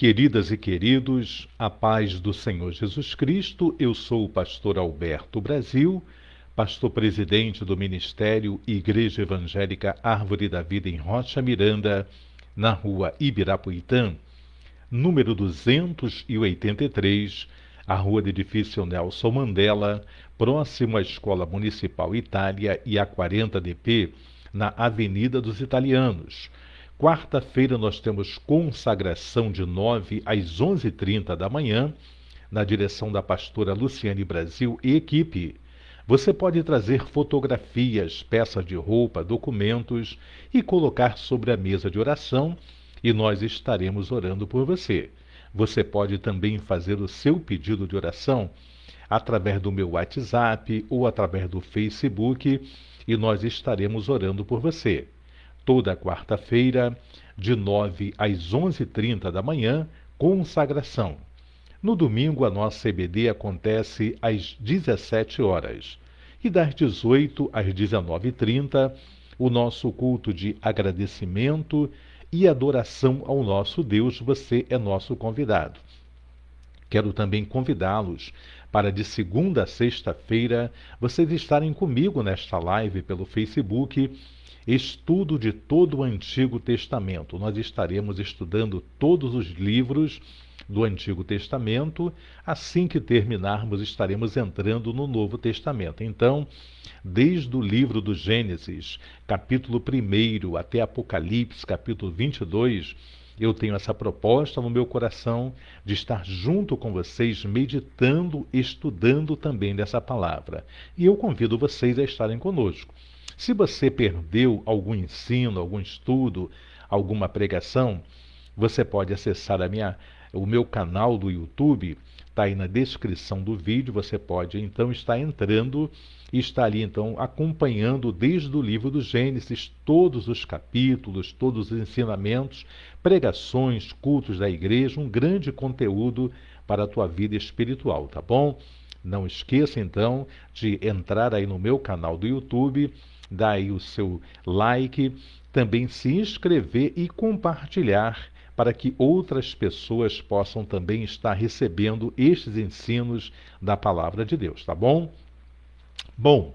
Queridas e queridos, a paz do Senhor Jesus Cristo, eu sou o pastor Alberto Brasil, pastor presidente do Ministério Igreja Evangélica Árvore da Vida em Rocha Miranda, na rua Ibirapuitã, número 283, a rua do edifício Nelson Mandela, próximo à Escola Municipal Itália e a 40DP, na Avenida dos Italianos. Quarta-feira nós temos consagração de 9 às 11h30 da manhã, na direção da pastora Luciane Brasil e equipe. Você pode trazer fotografias, peças de roupa, documentos e colocar sobre a mesa de oração e nós estaremos orando por você. Você pode também fazer o seu pedido de oração através do meu WhatsApp ou através do Facebook e nós estaremos orando por você. Toda quarta-feira, de 9 às 11h30 da manhã, consagração. No domingo, a nossa EBD acontece às 17 horas. E das 18 às 19h30, o nosso culto de agradecimento e adoração ao nosso Deus, você é nosso convidado. Quero também convidá-los para de segunda a sexta-feira vocês estarem comigo nesta live pelo Facebook, estudo de todo o Antigo Testamento. Nós estaremos estudando todos os livros do Antigo Testamento. Assim que terminarmos, estaremos entrando no Novo Testamento. Então, desde o livro do Gênesis, capítulo 1 até Apocalipse, capítulo 22, eu tenho essa proposta no meu coração de estar junto com vocês, meditando, estudando também dessa palavra. E eu convido vocês a estarem conosco. Se você perdeu algum ensino, algum estudo, alguma pregação, você pode acessar o meu canal do YouTube, está aí na descrição do vídeo, você pode então estar entrando e estar ali então acompanhando desde o livro do Gênesis, todos os capítulos, todos os ensinamentos, pregações, cultos da igreja, um grande conteúdo para a tua vida espiritual, tá bom? Não esqueça então de entrar aí no meu canal do YouTube, dar aí o seu like, também se inscrever e compartilhar para que outras pessoas possam também estar recebendo estes ensinos da palavra de Deus, tá bom? Bom,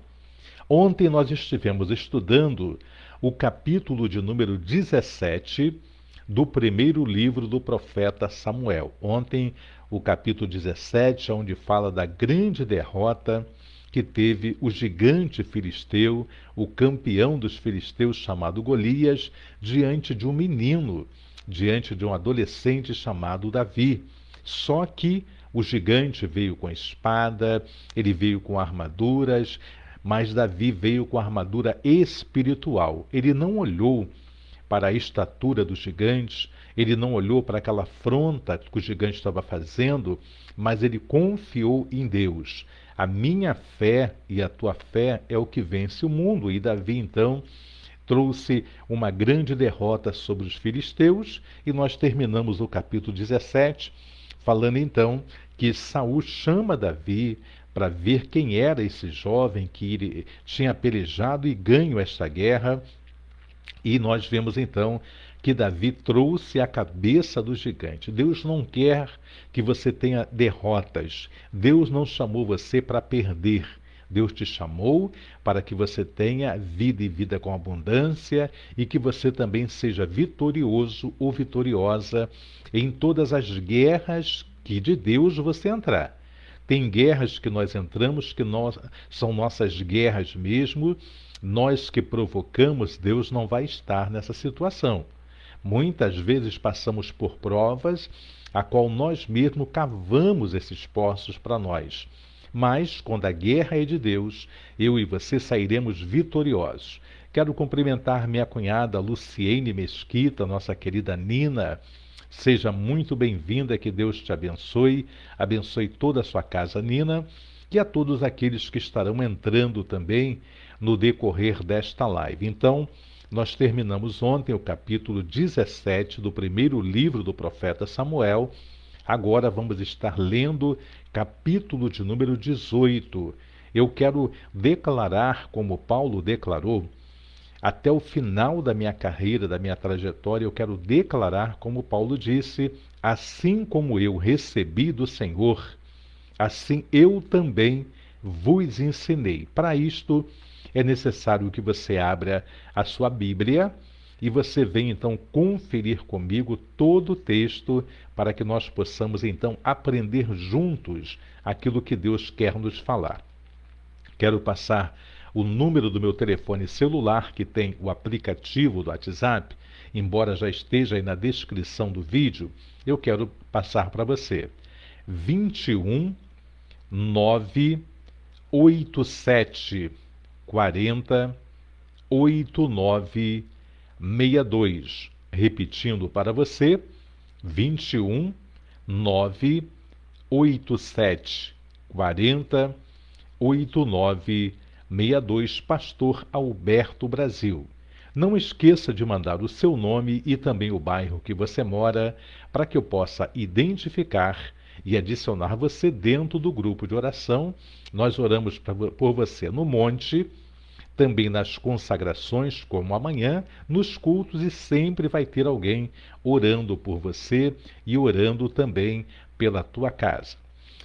ontem nós estivemos estudando o capítulo de número 17 do primeiro livro do profeta Samuel. Ontem, o capítulo 17, onde fala da grande derrota que teve o gigante filisteu, o campeão dos filisteus chamado Golias, diante de um menino, diante de um adolescente chamado Davi. Só que o gigante veio com espada, ele veio com armaduras, mas Davi veio com armadura espiritual. Ele não olhou para a estatura do gigante, ele não olhou para aquela afronta que o gigante estava fazendo, mas ele confiou em Deus. A minha fé e a tua fé é o que vence o mundo. E Davi, então, trouxe uma grande derrota sobre os filisteus, e nós terminamos o capítulo 17, falando então que Saul chama Davi para ver quem era esse jovem que ele tinha pelejado e ganho esta guerra. E nós vemos então que Davi trouxe a cabeça do gigante. Deus não quer que você tenha derrotas. Deus não chamou você para perder. Deus te chamou para que você tenha vida e vida com abundância e que você também seja vitorioso ou vitoriosa em todas as guerras que de Deus você entrar. Tem guerras que nós entramos que são nossas guerras mesmo. Nós que provocamos, Deus não vai estar nessa situação. Muitas vezes passamos por provas a qual nós mesmos cavamos esses poços para nós. Mas, quando a guerra é de Deus, eu e você sairemos vitoriosos. Quero cumprimentar minha cunhada Luciene Mesquita, nossa querida Nina. Seja muito bem-vinda, que Deus te abençoe. Abençoe toda a sua casa, Nina, e a todos aqueles que estarão entrando também no decorrer desta live. Então, nós terminamos ontem o capítulo 17 do primeiro livro do profeta Samuel. Agora vamos estar lendo capítulo de número 18. Eu quero declarar, como Paulo declarou, até o final da minha carreira, da minha trajetória, eu quero declarar, como Paulo disse, assim como eu recebi do Senhor, assim eu também vos ensinei. Para isto, é necessário que você abra a sua Bíblia e você venha então conferir comigo todo o texto para que nós possamos então aprender juntos aquilo que Deus quer nos falar. Quero passar o número do meu telefone celular, que tem o aplicativo do WhatsApp, embora já esteja aí na descrição do vídeo, eu quero passar para você. 21 987 40 8962. Repetindo para você, 21 987 40 8962, Pastor Alberto Brasil. Não esqueça de mandar o seu nome e também o bairro que você mora, para que eu possa identificar e adicionar você dentro do grupo de oração. Nós oramos por você no monte, também nas consagrações, como amanhã, nos cultos, e sempre vai ter alguém orando por você e orando também pela tua casa.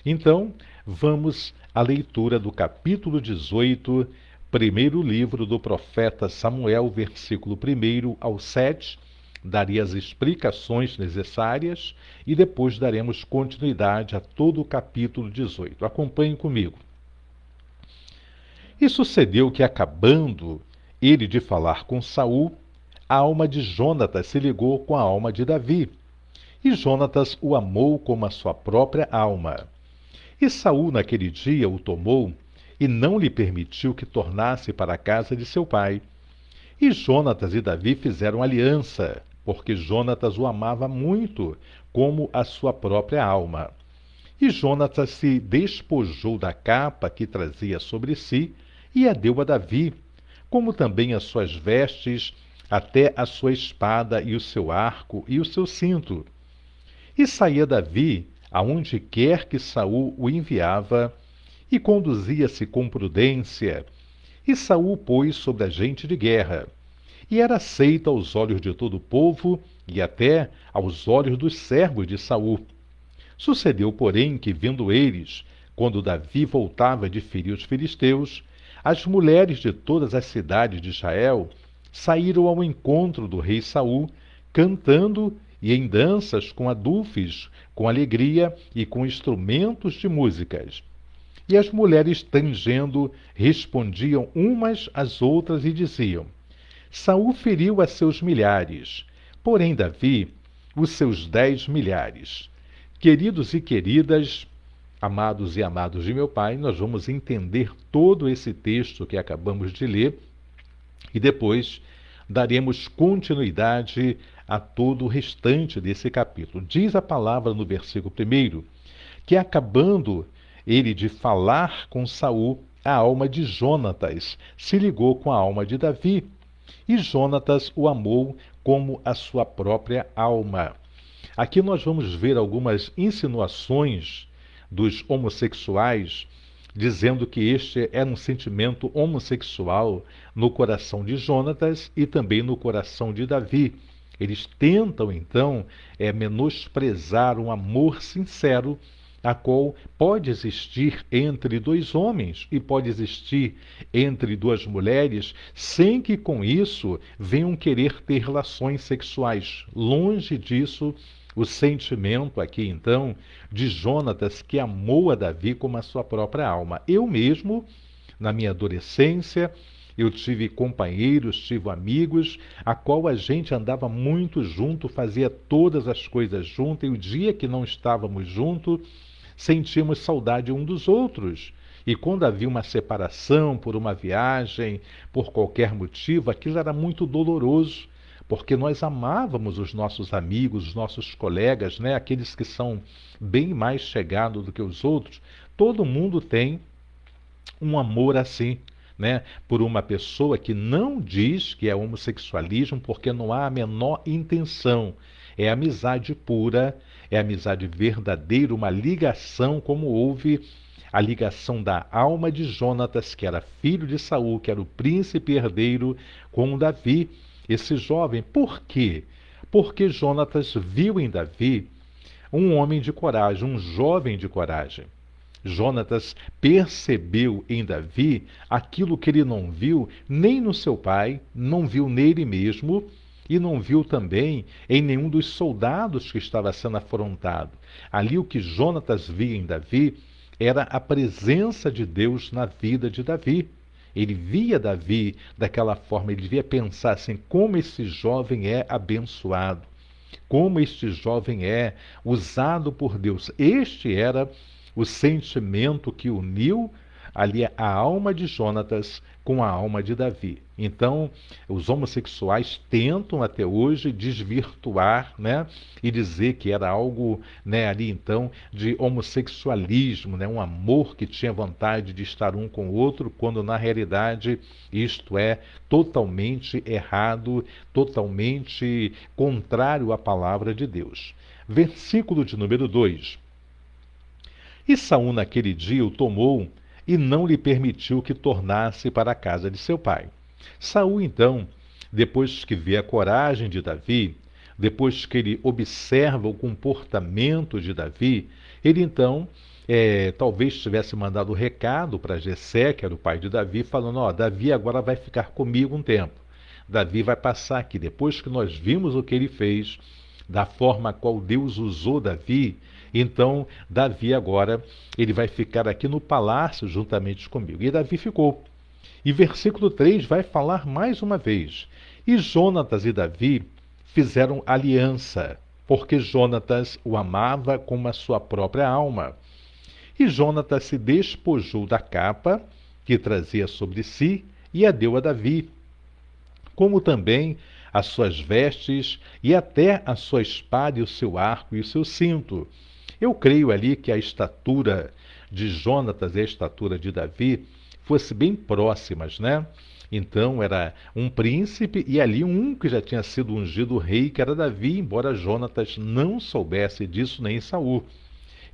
Então, vamos à leitura do capítulo 18, primeiro livro do profeta Samuel, versículo 1 ao 7. Darei as explicações necessárias e depois daremos continuidade a todo o capítulo 18. Acompanhe comigo. E sucedeu que, acabando ele de falar com Saul, a alma de Jonatas se ligou com a alma de Davi, e Jonatas o amou como a sua própria alma. E Saul naquele dia o tomou e não lhe permitiu que tornasse para a casa de seu pai. E Jonatas e Davi fizeram aliança, porque Jonatas o amava muito, como a sua própria alma. E Jonatas se despojou da capa que trazia sobre si e a deu a Davi, como também as suas vestes, até a sua espada e o seu arco e o seu cinto. E saía Davi aonde quer que Saul o enviava, e conduzia-se com prudência. E Saul pôs sobre a gente de guerra, e era aceito aos olhos de todo o povo, e até aos olhos dos servos de Saul. Sucedeu, porém, que, vendo eles, quando Davi voltava de ferir os filisteus, as mulheres de todas as cidades de Israel saíram ao encontro do rei Saul, cantando e em danças com adufes, com alegria e com instrumentos de músicas. E as mulheres, tangendo, respondiam umas às outras e diziam: Saul feriu a seus milhares, porém Davi os seus 10 milhares. Queridos e queridas, amados e amados de meu Pai, nós vamos entender todo esse texto que acabamos de ler e depois daremos continuidade a todo o restante desse capítulo. Diz a palavra no versículo 1 que, acabando ele de falar com Saul, a alma de Jonatas se ligou com a alma de Davi, e Jonatas o amou como a sua própria alma. Aqui nós vamos ver algumas insinuações dos homossexuais, dizendo que este era um sentimento homossexual no coração de Jonatas e também no coração de Davi. Eles tentam, então, menosprezar um amor sincero, a qual pode existir entre dois homens e pode existir entre duas mulheres, sem que com isso venham querer ter relações sexuais. Longe disso, o sentimento aqui, então, de Jonatas, que amou a Davi como a sua própria alma. Eu mesmo, na minha adolescência, eu tive companheiros, tive amigos, a qual a gente andava muito junto, fazia todas as coisas junto, e o dia que não estávamos juntos, sentíamos saudade um dos outros. E quando havia uma separação por uma viagem, por qualquer motivo, aquilo era muito doloroso, porque nós amávamos os nossos amigos, os nossos colegas, né? Aqueles que são bem mais chegados do que os outros. Todo mundo tem um amor assim, né, por uma pessoa que não diz que é homossexualismo, porque não há a menor intenção. É amizade pura, é amizade verdadeira, uma ligação como houve a ligação da alma de Jonatas, que era filho de Saul, que era o príncipe herdeiro, com Davi, esse jovem. Por quê? Porque Jonatas viu em Davi um homem de coragem, um jovem de coragem. Jonatas percebeu em Davi aquilo que ele não viu nem no seu pai, não viu nele mesmo e não viu também em nenhum dos soldados que estava sendo afrontado. Ali o que Jonatas via em Davi era a presença de Deus na vida de Davi. Ele via Davi daquela forma, ele devia pensar assim, como esse jovem é abençoado, como este jovem é usado por Deus. Este era o sentimento que uniu ali a alma de Jonatas com a alma de Davi. Então, os homossexuais tentam até hoje desvirtuar, né, e dizer que era algo, né, ali então de homossexualismo, né, um amor que tinha vontade de estar um com o outro, quando na realidade isto é totalmente errado, totalmente contrário à palavra de Deus. Versículo de número 2. E Saul naquele dia o tomou e não lhe permitiu que tornasse para a casa de seu pai. Saul, então, depois que vê a coragem de Davi, depois que ele observa o comportamento de Davi, ele então, talvez tivesse mandado recado para Jessé, que era o pai de Davi, falando, ó, Davi agora vai ficar comigo um tempo. Davi vai passar aqui. Depois que nós vimos o que ele fez, da forma a qual Deus usou Davi, então Davi agora, ele vai ficar aqui no palácio juntamente comigo. E Davi ficou. E versículo 3 vai falar mais uma vez. E Jonatas e Davi fizeram aliança, porque Jonatas o amava como a sua própria alma. E Jonatas se despojou da capa que trazia sobre si e a deu a Davi, como também as suas vestes e até a sua espada e o seu arco e o seu cinto. Eu creio ali que a estatura de Jonatas e a estatura de Davi fossem bem próximas, né? Então era um príncipe e ali um que já tinha sido ungido rei, que era Davi, embora Jonatas não soubesse disso nem Saul.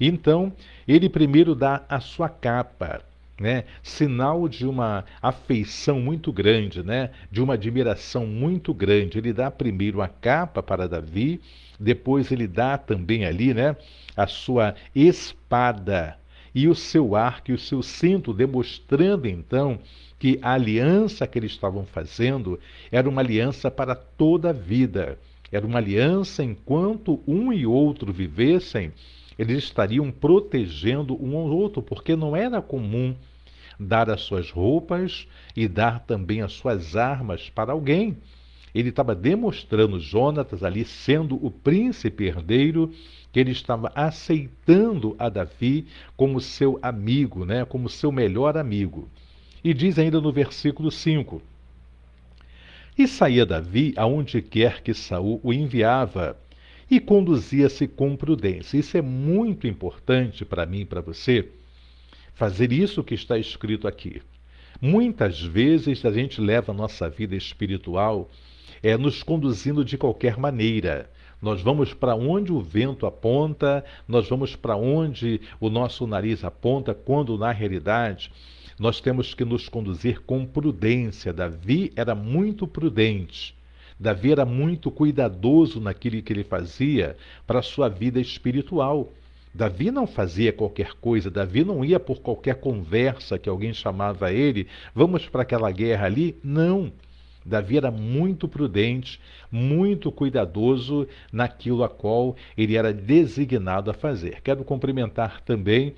Então ele primeiro dá a sua capa, né? Sinal de uma afeição muito grande, né? De uma admiração muito grande. Ele dá primeiro a capa para Davi, depois ele dá também ali, né, a sua espada e o seu arco e o seu cinto, demonstrando então que a aliança que eles estavam fazendo era uma aliança para toda a vida. Era uma aliança enquanto um e outro vivessem, eles estariam protegendo um ao outro, porque não era comum dar as suas roupas e dar também as suas armas para alguém. Ele estava demonstrando, Jonatas ali sendo o príncipe herdeiro, que ele estava aceitando a Davi como seu amigo, né, como seu melhor amigo. E diz ainda no versículo 5: E saía Davi aonde quer que Saul o enviava, e conduzia-se com prudência. Isso é muito importante para mim e para você, fazer isso que está escrito aqui. Muitas vezes a gente leva a nossa vida espiritual nos conduzindo de qualquer maneira. Nós vamos para onde o vento aponta, nós vamos para onde o nosso nariz aponta, quando na realidade nós temos que nos conduzir com prudência. Davi era muito prudente. Davi era muito cuidadoso naquilo que ele fazia para a sua vida espiritual. Davi não fazia qualquer coisa, Davi não ia por qualquer conversa que alguém chamava ele, vamos para aquela guerra ali. Não. Davi era muito prudente, muito cuidadoso naquilo a qual ele era designado a fazer. Quero cumprimentar também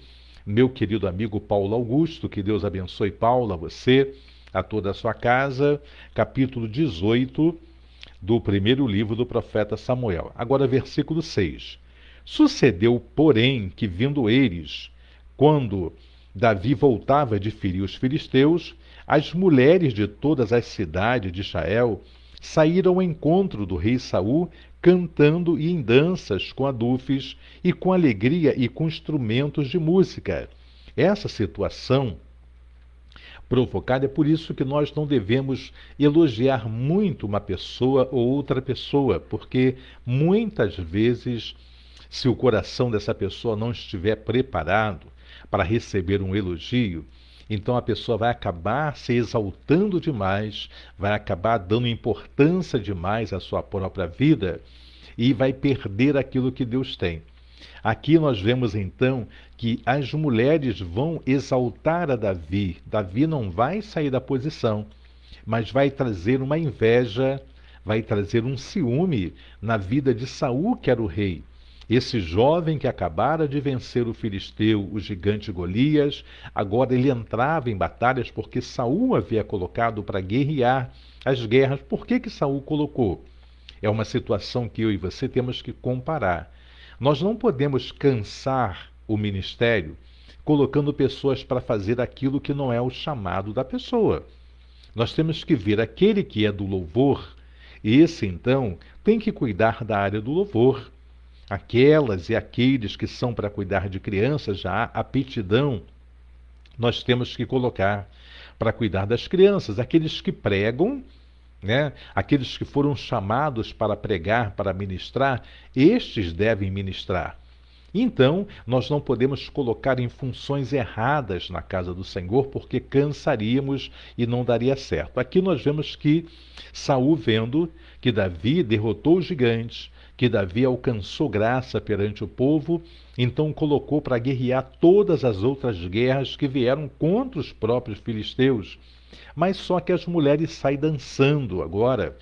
meu querido amigo Paulo Augusto, que Deus abençoe, Paulo, a você, a toda a sua casa, capítulo 18 do primeiro livro do profeta Samuel. Agora, versículo 6. Sucedeu, porém, que vindo eles, quando Davi voltava de ferir os filisteus, as mulheres de todas as cidades de Israel saíram ao encontro do rei Saul, cantando e em danças com adufes e com alegria e com instrumentos de música. Essa situação provocada é por isso que nós não devemos elogiar muito uma pessoa ou outra pessoa, porque muitas vezes, se o coração dessa pessoa não estiver preparado para receber um elogio, então a pessoa vai acabar se exaltando demais, vai acabar dando importância demais à sua própria vida e vai perder aquilo que Deus tem. Aqui nós vemos então que as mulheres vão exaltar a Davi. Davi não vai sair da posição, mas vai trazer uma inveja, vai trazer um ciúme na vida de Saul, que era o rei. Esse jovem que acabara de vencer o filisteu, o gigante Golias, agora ele entrava em batalhas porque Saul havia colocado para guerrear as guerras. Por que Saul colocou? É uma situação que eu e você temos que comparar. Nós não podemos cansar o ministério colocando pessoas para fazer aquilo que não é o chamado da pessoa. Nós temos que ver aquele que é do louvor, esse então tem que cuidar da área do louvor. Aquelas e aqueles que são para cuidar de crianças, já há aptidão, nós temos que colocar para cuidar das crianças. Aqueles que pregam, né? Aqueles que foram chamados para pregar, para ministrar, estes devem ministrar. Então, nós não podemos colocar em funções erradas na casa do Senhor, porque cansaríamos e não daria certo. Aqui nós vemos que Saul, vendo que Davi derrotou os gigantes, que Davi alcançou graça perante o povo, então colocou para guerrear todas as outras guerras que vieram contra os próprios filisteus. Mas só que as mulheres saem dançando agora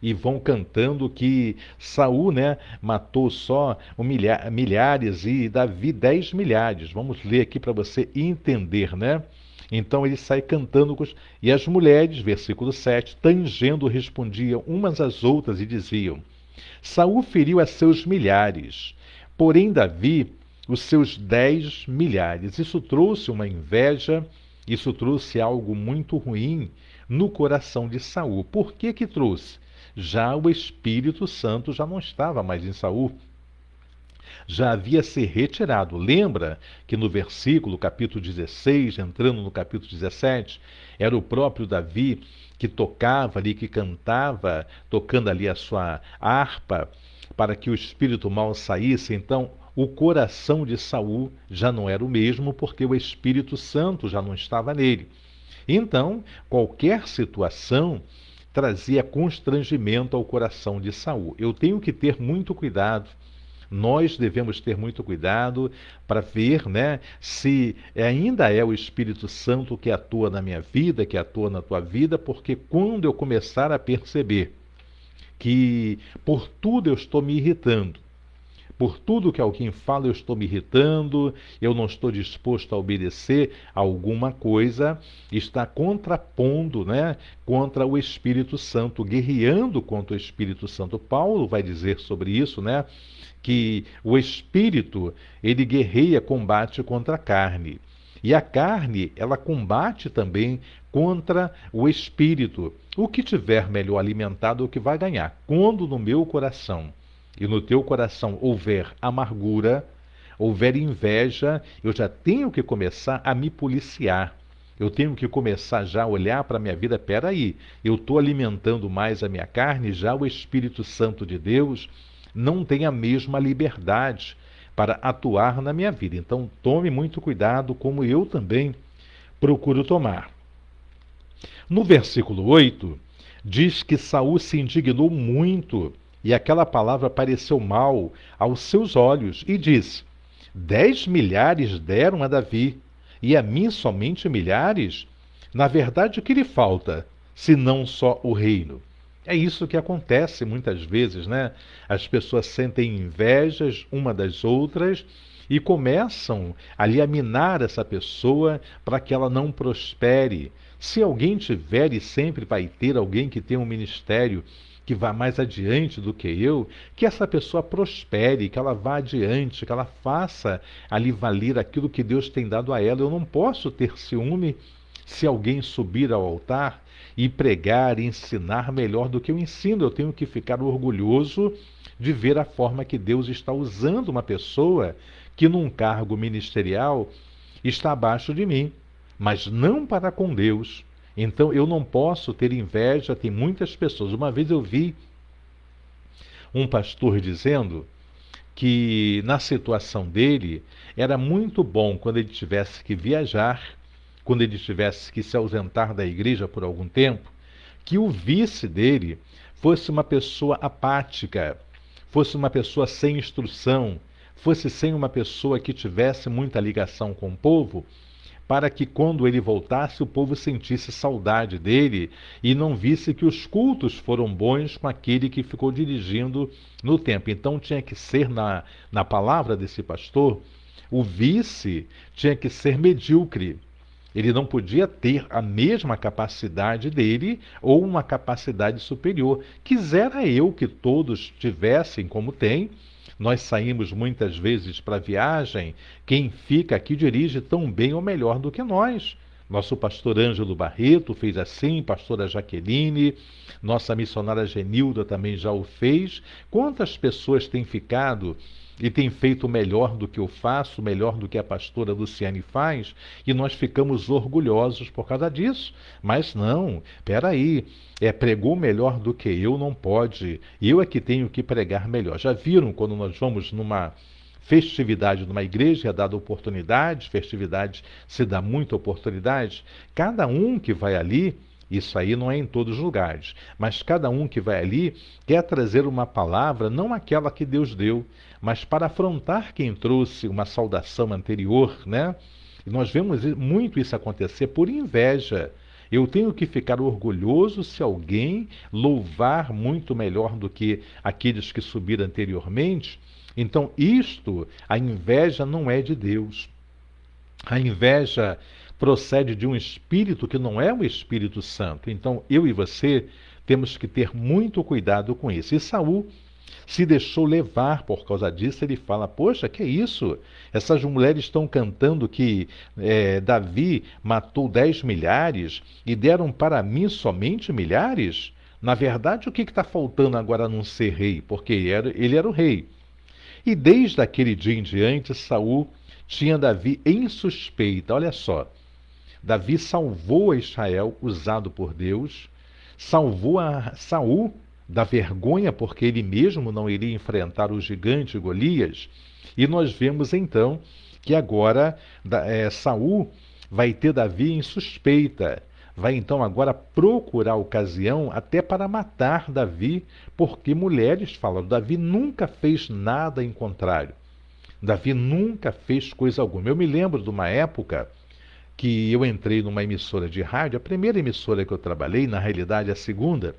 e vão cantando que Saul, né, matou só milhares e Davi 10 milhares. Vamos ler aqui para você entender, né? Então ele sai cantando e as mulheres, versículo 7, tangendo respondiam umas às outras e diziam: Saul feriu a seus milhares, porém Davi os seus 10 milhares. Isso trouxe uma inveja, isso trouxe algo muito ruim no coração de Saul. Por que que trouxe? Já o Espírito Santo já não estava mais em Saul. Já havia se retirado. Lembra que no versículo, capítulo 16, entrando no capítulo 17, era o próprio Davi que tocava ali, que cantava, tocando ali a sua harpa, para que o espírito mau saísse. Então, o coração de Saul já não era o mesmo, porque o Espírito Santo já não estava nele. Então, qualquer situação trazia constrangimento ao coração de Saul. Eu tenho que ter muito cuidado. Nós devemos ter muito cuidado para ver, né, se ainda é o Espírito Santo que atua na minha vida, que atua na tua vida, porque quando eu começar a perceber que por tudo eu estou me irritando, por tudo que alguém fala eu estou me irritando, eu não estou disposto a obedecer a alguma coisa, está contrapondo, né, contra o Espírito Santo, guerreando contra o Espírito Santo. Paulo vai dizer sobre isso, né, que o Espírito, ele guerreia, combate contra a carne. E a carne, ela combate também contra o Espírito. O que tiver melhor alimentado é o que vai ganhar. Quando no meu coração e no teu coração houver amargura, houver inveja, eu já tenho que começar a me policiar. Eu tenho que começar já a olhar para a minha vida. Peraí, eu estou alimentando mais a minha carne, já o Espírito Santo de Deus não tem a mesma liberdade para atuar na minha vida. Então tome muito cuidado, como eu também procuro tomar. No versículo 8, diz que Saul se indignou muito, e aquela palavra pareceu mal aos seus olhos, e disse: 10 milhares deram a Davi, e a mim somente milhares? Na verdade, o que lhe falta, senão só o reino? É isso que acontece muitas vezes, né? As pessoas sentem invejas uma das outras e começam ali a minar essa pessoa para que ela não prospere. Se alguém tiver, e sempre vai ter alguém que tem um ministério que vá mais adiante do que eu, que essa pessoa prospere, que ela vá adiante, que ela faça ali valer aquilo que Deus tem dado a ela. Eu não posso ter ciúme se alguém subir ao altar e pregar e ensinar melhor do que eu ensino. Eu tenho que ficar orgulhoso de ver a forma que Deus está usando uma pessoa que num cargo ministerial está abaixo de mim, mas não para com Deus. Então eu não posso ter inveja. Tem muitas pessoas. Uma vez eu vi um pastor dizendo que na situação dele era muito bom quando ele tivesse que viajar, quando ele tivesse que se ausentar da igreja por algum tempo, que o vice dele fosse uma pessoa apática, fosse uma pessoa sem instrução, fosse sem uma pessoa que tivesse muita ligação com o povo, para que quando ele voltasse o povo sentisse saudade dele e não visse que os cultos foram bons com aquele que ficou dirigindo no tempo. Então tinha que ser, na palavra desse pastor, o vice tinha que ser medíocre. Ele não podia ter a mesma capacidade dele ou uma capacidade superior. Quisera eu que todos tivessem como tem. Nós saímos muitas vezes para viagem, quem fica aqui dirige tão bem ou melhor do que nós. Nosso pastor Ângelo Barreto fez assim, pastora Jaqueline, nossa missionária Genilda também já o fez. Quantas pessoas têm ficado e têm feito melhor do que eu faço, melhor do que a pastora Luciane faz, e nós ficamos orgulhosos por causa disso. Mas não, peraí, pregou melhor do que eu, não pode. Eu é que tenho que pregar melhor. Já viram quando nós vamos numa festividade numa igreja, é dada oportunidade, festividade se dá muita oportunidade, cada um que vai ali, isso aí não é em todos os lugares, mas cada um que vai ali quer trazer uma palavra, não aquela que Deus deu, mas para afrontar quem trouxe uma saudação anterior, né? E nós vemos muito isso acontecer por inveja. Eu tenho que ficar orgulhoso se alguém louvar muito melhor do que aqueles que subiram anteriormente. Então, a inveja não é de Deus. A inveja procede de um espírito que não é o Espírito Santo. Então, eu e você temos que ter muito cuidado com isso. E Saul se deixou levar por causa disso. Ele fala, poxa, que é isso? Essas mulheres estão cantando que Davi matou 10 milhares e deram para mim somente milhares? Na verdade, o que está faltando agora não ser rei? Porque ele era o rei. E desde aquele dia em diante, Saul tinha Davi em suspeita. Olha só, Davi salvou a Israel, usado por Deus, salvou a Saul da vergonha, porque ele mesmo não iria enfrentar o gigante Golias. E nós vemos então que agora Saul vai ter Davi em suspeita. Vai então agora procurar ocasião até para matar Davi, porque mulheres falam, Davi nunca fez nada em contrário. Davi nunca fez coisa alguma. Eu me lembro de uma época que eu entrei numa emissora de rádio, a primeira emissora que eu trabalhei, na realidade a segunda,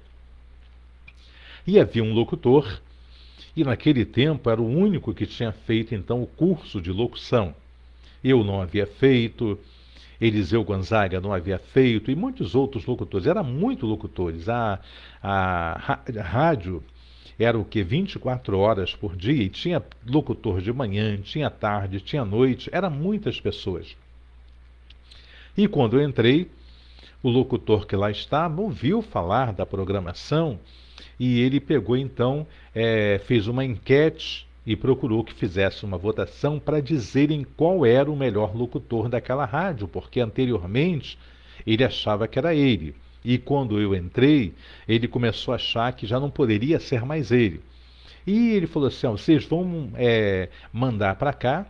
e havia um locutor, e naquele tempo era o único que tinha feito então o curso de locução. Eu não havia feito, Eliseu Gonzaga não havia feito, e muitos outros locutores, eram muitos locutores. A rádio era o que? 24 horas por dia, e tinha locutor de manhã, tinha tarde, tinha noite, eram muitas pessoas. E quando eu entrei, o locutor que lá estava ouviu falar da programação, e ele pegou então, fez uma enquete, e procurou que fizesse uma votação para dizerem qual era o melhor locutor daquela rádio, porque anteriormente ele achava que era ele. E quando eu entrei, ele começou a achar que já não poderia ser mais ele. E ele falou assim, vocês vão mandar para cá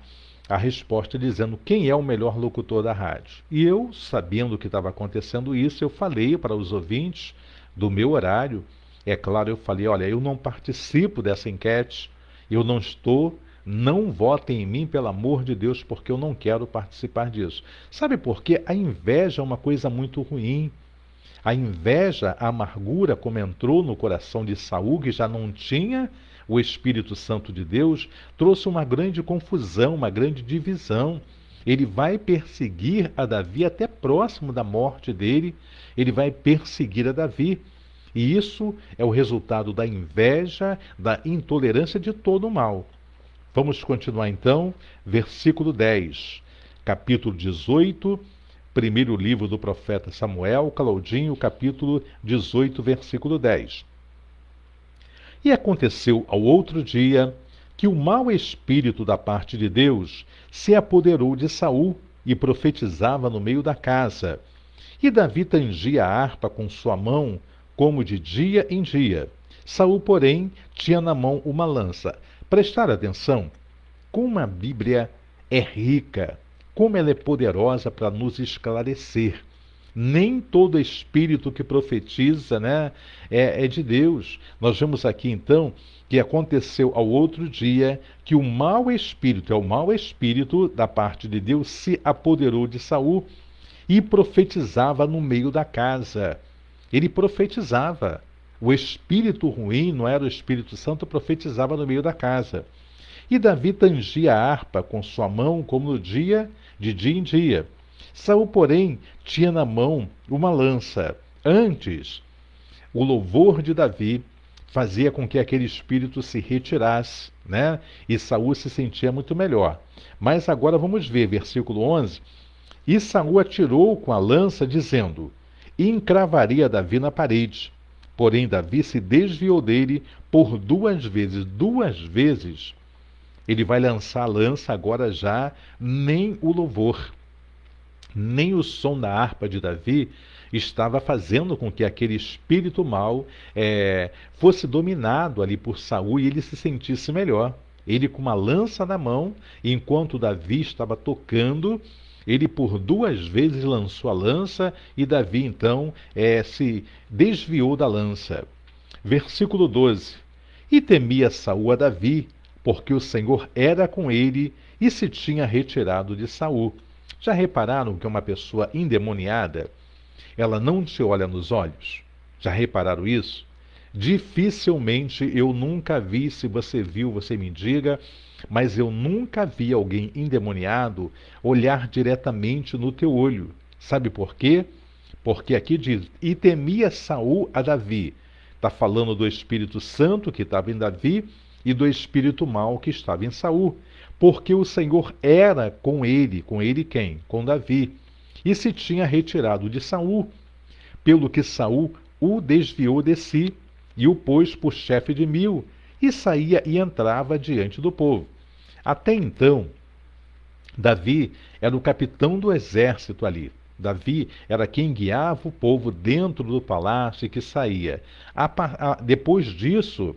a resposta dizendo quem é o melhor locutor da rádio. E eu, sabendo que estava acontecendo isso, eu falei para os ouvintes do meu horário, é claro, eu falei, olha, eu não participo dessa enquete, eu não votem em mim, pelo amor de Deus, porque eu não quero participar disso. Sabe por quê? A inveja é uma coisa muito ruim. A inveja, a amargura, como entrou no coração de Saul, que já não tinha o Espírito Santo de Deus, trouxe uma grande confusão, uma grande divisão. Ele vai perseguir a Davi até próximo da morte dele, ele vai perseguir a Davi. E isso é o resultado da inveja, da intolerância de todo o mal. Vamos continuar então, versículo 10, capítulo 18, primeiro livro do profeta Samuel, Claudinho, capítulo 18, versículo 10. E aconteceu ao outro dia que o mau espírito da parte de Deus se apoderou de Saul e profetizava no meio da casa. E Davi tangia a harpa com sua mão, como de dia em dia. Saul, porém, tinha na mão uma lança. Prestar atenção como a Bíblia é rica, como ela é poderosa para nos esclarecer. Nem todo espírito que profetiza, né, é de Deus. Nós vemos aqui então que aconteceu ao outro dia que o mau espírito da parte de Deus se apoderou de Saul e profetizava no meio da casa. Ele profetizava. O espírito ruim, não era o Espírito Santo, profetizava no meio da casa. E Davi tangia a harpa com sua mão, como no dia, de dia em dia. Saul, porém, tinha na mão uma lança. Antes, o louvor de Davi fazia com que aquele espírito se retirasse, né? E Saul se sentia muito melhor. Mas agora vamos ver, versículo 11. E Saul atirou com a lança, dizendo: e encravaria Davi na parede. Porém, Davi se desviou dele por 2 vezes. 2 vezes. Ele vai lançar a lança agora já, nem o louvor, nem o som da harpa de Davi estava fazendo com que aquele espírito mau fosse dominado ali por Saul e ele se sentisse melhor. Ele com uma lança na mão, enquanto Davi estava tocando, ele por 2 vezes lançou a lança e Davi então se desviou da lança. Versículo 12. E temia Saul a Davi, porque o Senhor era com ele e se tinha retirado de Saul. Já repararam que uma pessoa endemoniada, ela não te olha nos olhos? Já repararam isso? Dificilmente, eu nunca vi, se você viu, você me diga, mas eu nunca vi alguém endemoniado olhar diretamente no teu olho. Sabe por quê? Porque aqui diz, e temia Saul a Davi. Está falando do Espírito Santo que estava em Davi e do espírito mau que estava em Saul, porque o Senhor era com ele quem? Com Davi, e se tinha retirado de Saul, pelo que Saul o desviou de si e o pôs por chefe de 1000, e saía e entrava diante do povo. Até então, Davi era o capitão do exército ali. Davi era quem guiava o povo dentro do palácio e que saía. Depois disso,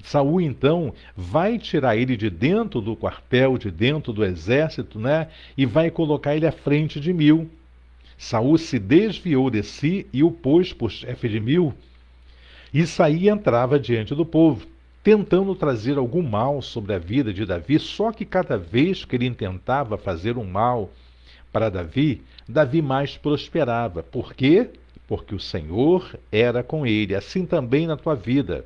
Saul, então, vai tirar ele de dentro do quartel, de dentro do exército, né? E vai colocar ele à frente de 1000. Saul se desviou de si e o pôs por chefe de 1000. E saía e entrava diante do povo, tentando trazer algum mal sobre a vida de Davi, só que cada vez que ele tentava fazer um mal para Davi, Davi mais prosperava. Por quê? Porque o Senhor era com ele. Assim também na tua vida.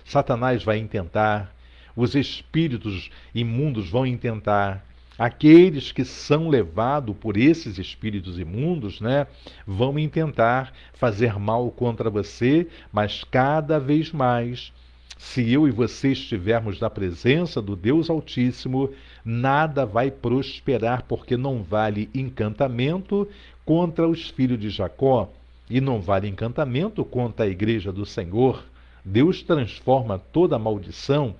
Satanás vai intentar, os espíritos imundos vão intentar, aqueles que são levados por esses espíritos imundos, né, vão intentar fazer mal contra você, mas cada vez mais, se eu e você estivermos na presença do Deus Altíssimo, nada vai prosperar, porque não vale encantamento contra os filhos de Jacó, e não vale encantamento contra a igreja do Senhor. Deus transforma toda maldição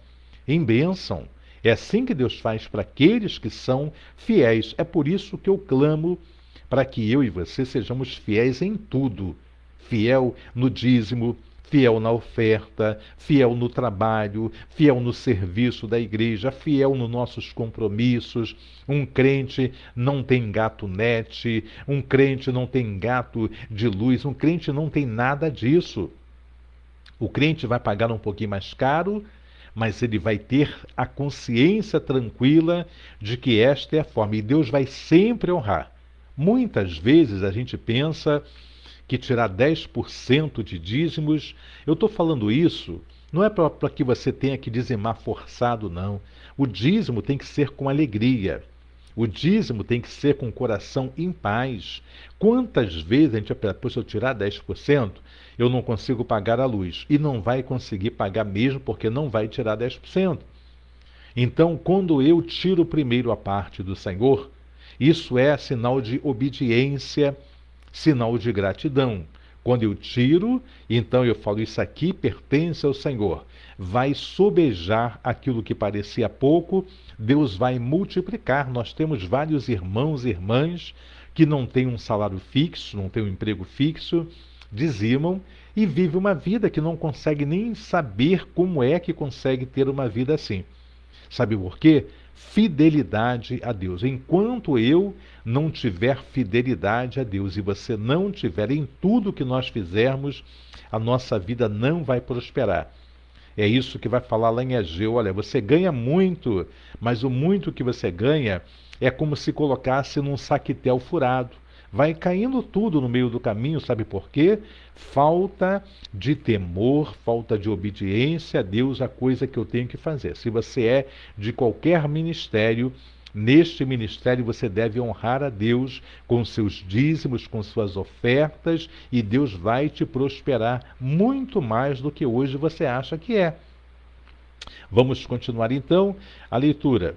em bênção. É assim que Deus faz para aqueles que são fiéis. É por isso que eu clamo para que eu e você sejamos fiéis em tudo. Fiel no dízimo, fiel na oferta, fiel no trabalho, fiel no serviço da igreja, fiel nos nossos compromissos. Um crente não tem gato net, um crente não tem gato de luz, um crente não tem nada disso. O crente vai pagar um pouquinho mais caro, mas ele vai ter a consciência tranquila de que esta é a forma. E Deus vai sempre honrar. Muitas vezes a gente pensa que tirar 10% de dízimos, eu estou falando isso, não é para que você tenha que dizimar forçado, não. O dízimo tem que ser com alegria. O dízimo tem que ser com o coração em paz. Quantas vezes a gente pensa, se eu tirar 10%, eu não consigo pagar a luz. E não vai conseguir pagar mesmo, porque não vai tirar 10%. Então, quando eu tiro primeiro a parte do Senhor, isso é sinal de obediência, sinal de gratidão. Quando eu tiro, então eu falo, isso aqui pertence ao Senhor. Vai sobejar aquilo que parecia pouco, Deus vai multiplicar. Nós temos vários irmãos e irmãs que não têm um salário fixo, não têm um emprego fixo, dizimam e vivem uma vida que não consegue nem saber como é que consegue ter uma vida assim. Sabe por quê? Fidelidade a Deus. Enquanto eu não tiver fidelidade a Deus e você não tiver em tudo que nós fizermos, a nossa vida não vai prosperar. É isso que vai falar lá em Ageu. Olha, você ganha muito, mas o muito que você ganha é como se colocasse num saquetel furado. Vai caindo tudo no meio do caminho, sabe por quê? Falta de temor, falta de obediência a Deus, a coisa que eu tenho que fazer. Se você é de qualquer ministério, neste ministério você deve honrar a Deus com seus dízimos, com suas ofertas, e Deus vai te prosperar muito mais do que hoje você acha que é. Vamos continuar então a leitura.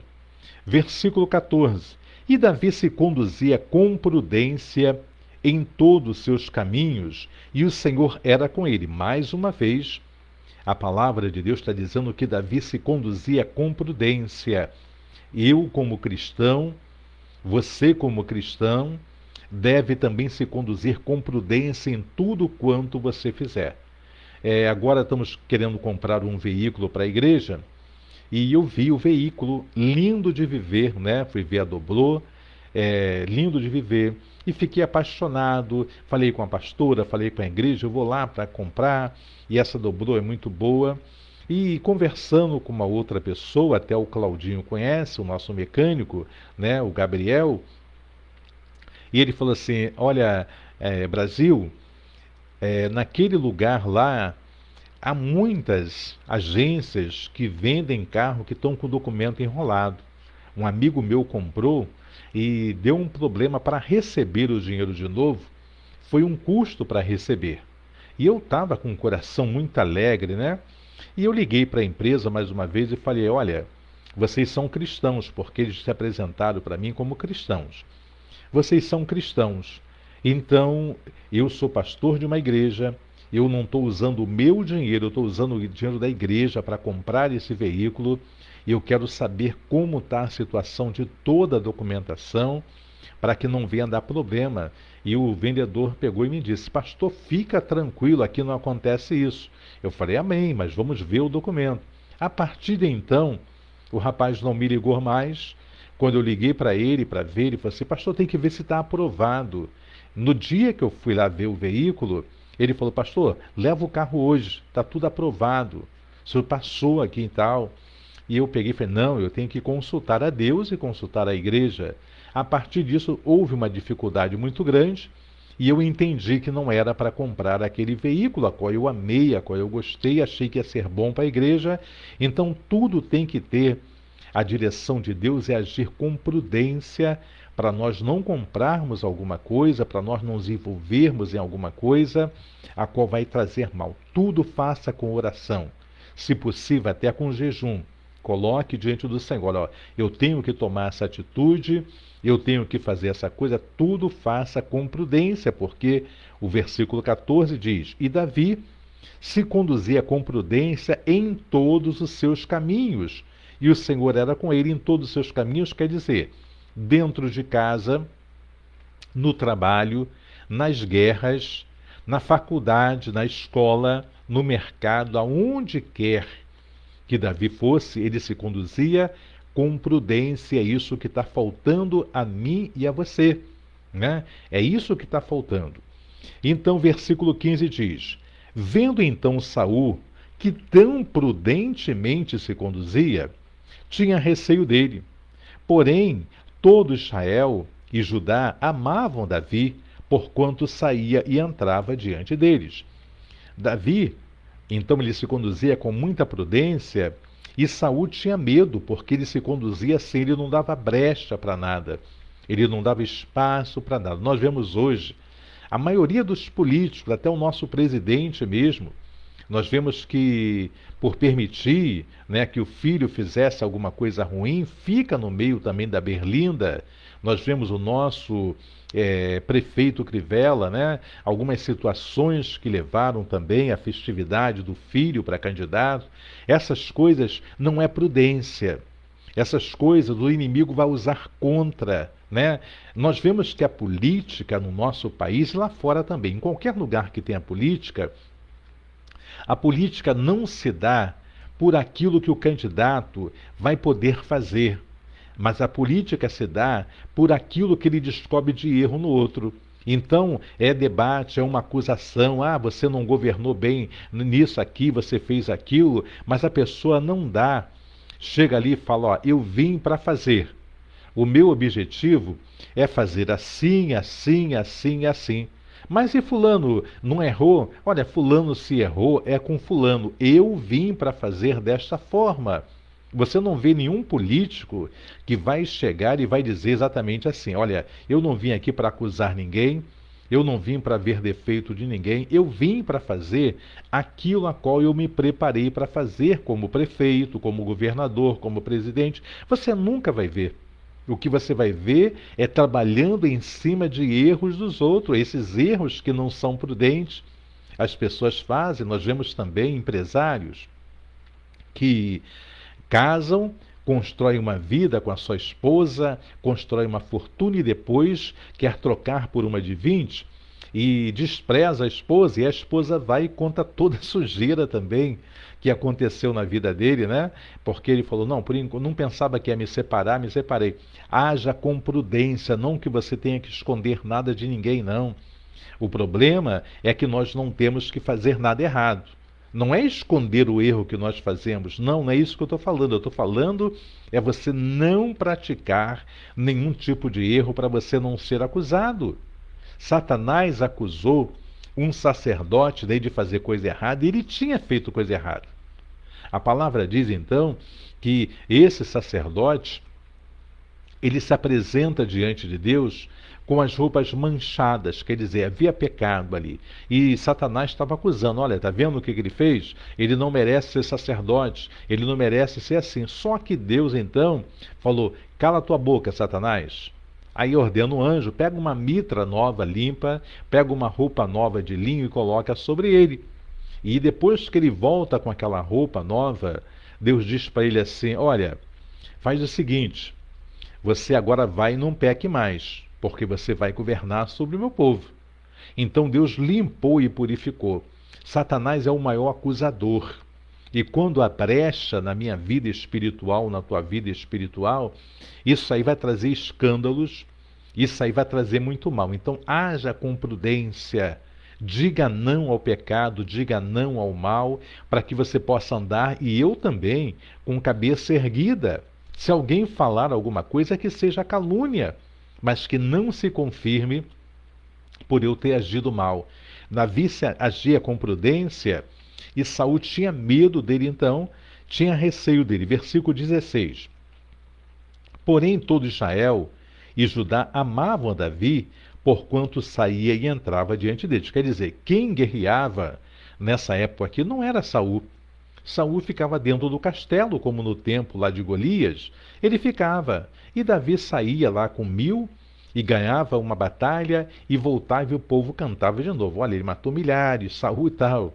Versículo 14. E Davi se conduzia com prudência em todos os seus caminhos, e o Senhor era com ele. Mais uma vez, a palavra de Deus está dizendo que Davi se conduzia com prudência. Eu, como cristão, você, como cristão, deve também se conduzir com prudência em tudo quanto você fizer. Agora estamos querendo comprar um veículo para a igreja, e eu vi o veículo lindo de viver, né? Fui ver a Doblô, lindo de viver, e fiquei apaixonado. Falei com a pastora, falei com a igreja, eu vou lá para comprar, e essa Doblô é muito boa. E conversando com uma outra pessoa, até o Claudinho conhece, o nosso mecânico, né? O Gabriel, e ele falou assim, olha, Brasil, naquele lugar lá, há muitas agências que vendem carro que estão com o documento enrolado. Um amigo meu comprou e deu um problema para receber o dinheiro de novo. Foi um custo para receber. E eu estava com o coração muito alegre, né? E eu liguei para a empresa mais uma vez e falei, olha, vocês são cristãos, porque eles se apresentaram para mim como cristãos. Vocês são cristãos. Então, eu sou pastor de uma igreja, eu não estou usando o meu dinheiro, eu estou usando o dinheiro da igreja para comprar esse veículo. Eu quero saber como está a situação de toda a documentação, para que não venha dar problema. E o vendedor pegou e me disse, pastor, fica tranquilo, aqui não acontece isso. Eu falei, amém, mas vamos ver o documento. A partir de então, o rapaz não me ligou mais. Quando eu liguei para ele, para ver, ele falou assim, pastor, tem que ver se está aprovado. No dia que eu fui lá ver o veículo, ele falou, pastor, leva o carro hoje, está tudo aprovado. O senhor passou aqui e tal. E eu peguei e falei, não, eu tenho que consultar a Deus e consultar a igreja. A partir disso, houve uma dificuldade muito grande e eu entendi que não era para comprar aquele veículo, a qual eu amei, a qual eu gostei, achei que ia ser bom para a igreja. Então, tudo tem que ter a direção de Deus e agir com prudência para nós não comprarmos alguma coisa, para nós não nos envolvermos em alguma coisa, a qual vai trazer mal. Tudo faça com oração, se possível até com jejum. Coloque diante do Senhor, ó, eu tenho que tomar essa atitude, eu tenho que fazer essa coisa, tudo faça com prudência, porque o versículo 14 diz, e Davi se conduzia com prudência em todos os seus caminhos, e o Senhor era com ele em todos os seus caminhos, quer dizer, dentro de casa, no trabalho, nas guerras, na faculdade, na escola, no mercado, aonde quer que Davi fosse, ele se conduzia com prudência. É isso que está faltando a mim e a você, né? É isso que está faltando. Então, versículo 15 diz, vendo então Saul que tão prudentemente se conduzia, tinha receio dele. Porém, todo Israel e Judá amavam Davi, porquanto saía e entrava diante deles. Davi, então, ele se conduzia com muita prudência, e Saul tinha medo, porque ele se conduzia assim, ele não dava brecha para nada, ele não dava espaço para nada. Nós vemos hoje, a maioria dos políticos, até o nosso presidente mesmo, nós vemos que, por permitir, né, que o filho fizesse alguma coisa ruim, fica no meio também da berlinda. Nós vemos o nosso prefeito Crivella, né, algumas situações que levaram também à festividade do filho para candidato. Essas coisas não é prudência. Essas coisas o inimigo vai usar contra, né? Nós vemos que a política no nosso país, lá fora também, em qualquer lugar que tenha política, a política não se dá por aquilo que o candidato vai poder fazer, mas a política se dá por aquilo que ele descobre de erro no outro. Então, é debate, é uma acusação, você não governou bem nisso aqui, você fez aquilo, mas a pessoa não dá. Chega ali e fala, eu vim para fazer. O meu objetivo é fazer assim, assim, assim, assim. Mas e fulano não errou? Olha, fulano se errou, é com fulano. Eu vim para fazer desta forma. Você não vê nenhum político que vai chegar e vai dizer exatamente assim: olha, eu não vim aqui para acusar ninguém, eu não vim para ver defeito de ninguém, eu vim para fazer aquilo a qual eu me preparei para fazer como prefeito, como governador, como presidente. Você nunca vai ver. O que você vai ver é trabalhando em cima de erros dos outros, esses erros que não são prudentes. As pessoas fazem, nós vemos também empresários que casam, constroem uma vida com a sua esposa, constroem uma fortuna e depois quer trocar por uma de 20 e despreza a esposa, e a esposa vai e conta toda a sujeira também que aconteceu na vida dele, né? Porque ele falou, não, não pensava que ia me separar, me separei. Haja com prudência, não que você tenha que esconder nada de ninguém, não. O problema é que nós não temos que fazer nada errado. Não é esconder o erro que nós fazemos, não é isso que eu estou falando. Eu estou falando é você não praticar nenhum tipo de erro para você não ser acusado. Satanás acusou um sacerdote de fazer coisa errada e ele tinha feito coisa errada. A palavra diz então que esse sacerdote, ele se apresenta diante de Deus com as roupas manchadas, quer dizer, havia pecado ali. E Satanás estava acusando, olha, está vendo o que ele fez? Ele não merece ser sacerdote, ele não merece ser assim. Só que Deus então falou, cala tua boca, Satanás. Aí ordena o anjo, pega uma mitra nova, limpa, pega uma roupa nova de linho e coloca sobre ele. E depois que ele volta com aquela roupa nova, Deus diz para ele assim, olha, faz o seguinte, você agora vai e não peque mais, porque você vai governar sobre o meu povo. Então Deus limpou e purificou. Satanás é o maior acusador. E quando há brecha na minha vida espiritual, na tua vida espiritual, isso aí vai trazer escândalos, isso aí vai trazer muito mal. Então haja com prudência, diga não ao pecado, diga não ao mal, para que você possa andar, e eu também, com cabeça erguida. Se alguém falar alguma coisa, que seja calúnia, mas que não se confirme por eu ter agido mal. Davi agia com prudência e Saul tinha medo dele, então, tinha receio dele. Versículo 16. Porém, todo Israel e Judá amavam a Davi, porquanto saía e entrava diante deles. Quer dizer, quem guerreava nessa época aqui não era Saul. Saul ficava dentro do castelo, como no tempo lá de Golias. Ele ficava. E Davi saía lá com 1000 e ganhava uma batalha e voltava e o povo cantava de novo. Olha, ele matou milhares, Saul e tal.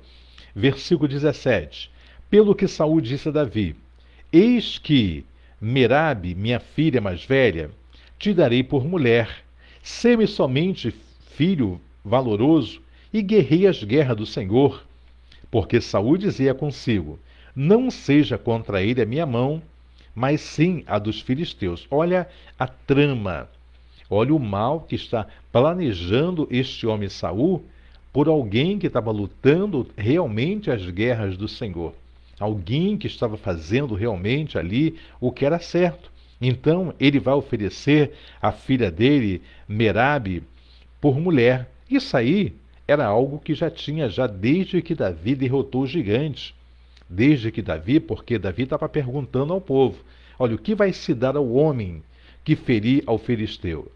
Versículo 17. Pelo que Saul disse a Davi, eis que Merabe, minha filha mais velha, te darei por mulher. Sê-me somente filho valoroso e guerrei as guerras do Senhor. Porque Saul dizia consigo, não seja contra ele a minha mão, mas sim a dos filisteus. Olha a trama, olha o mal que está planejando este homem Saul por alguém que estava lutando realmente as guerras do Senhor. Alguém que estava fazendo realmente ali o que era certo. Então ele vai oferecer a filha dele, Merabe, por mulher. Isso aí era algo que já tinha desde que Davi derrotou os gigantes. Desde que Davi, porque Davi estava perguntando ao povo, olha, o que vai se dar ao homem que ferir ao filisteu?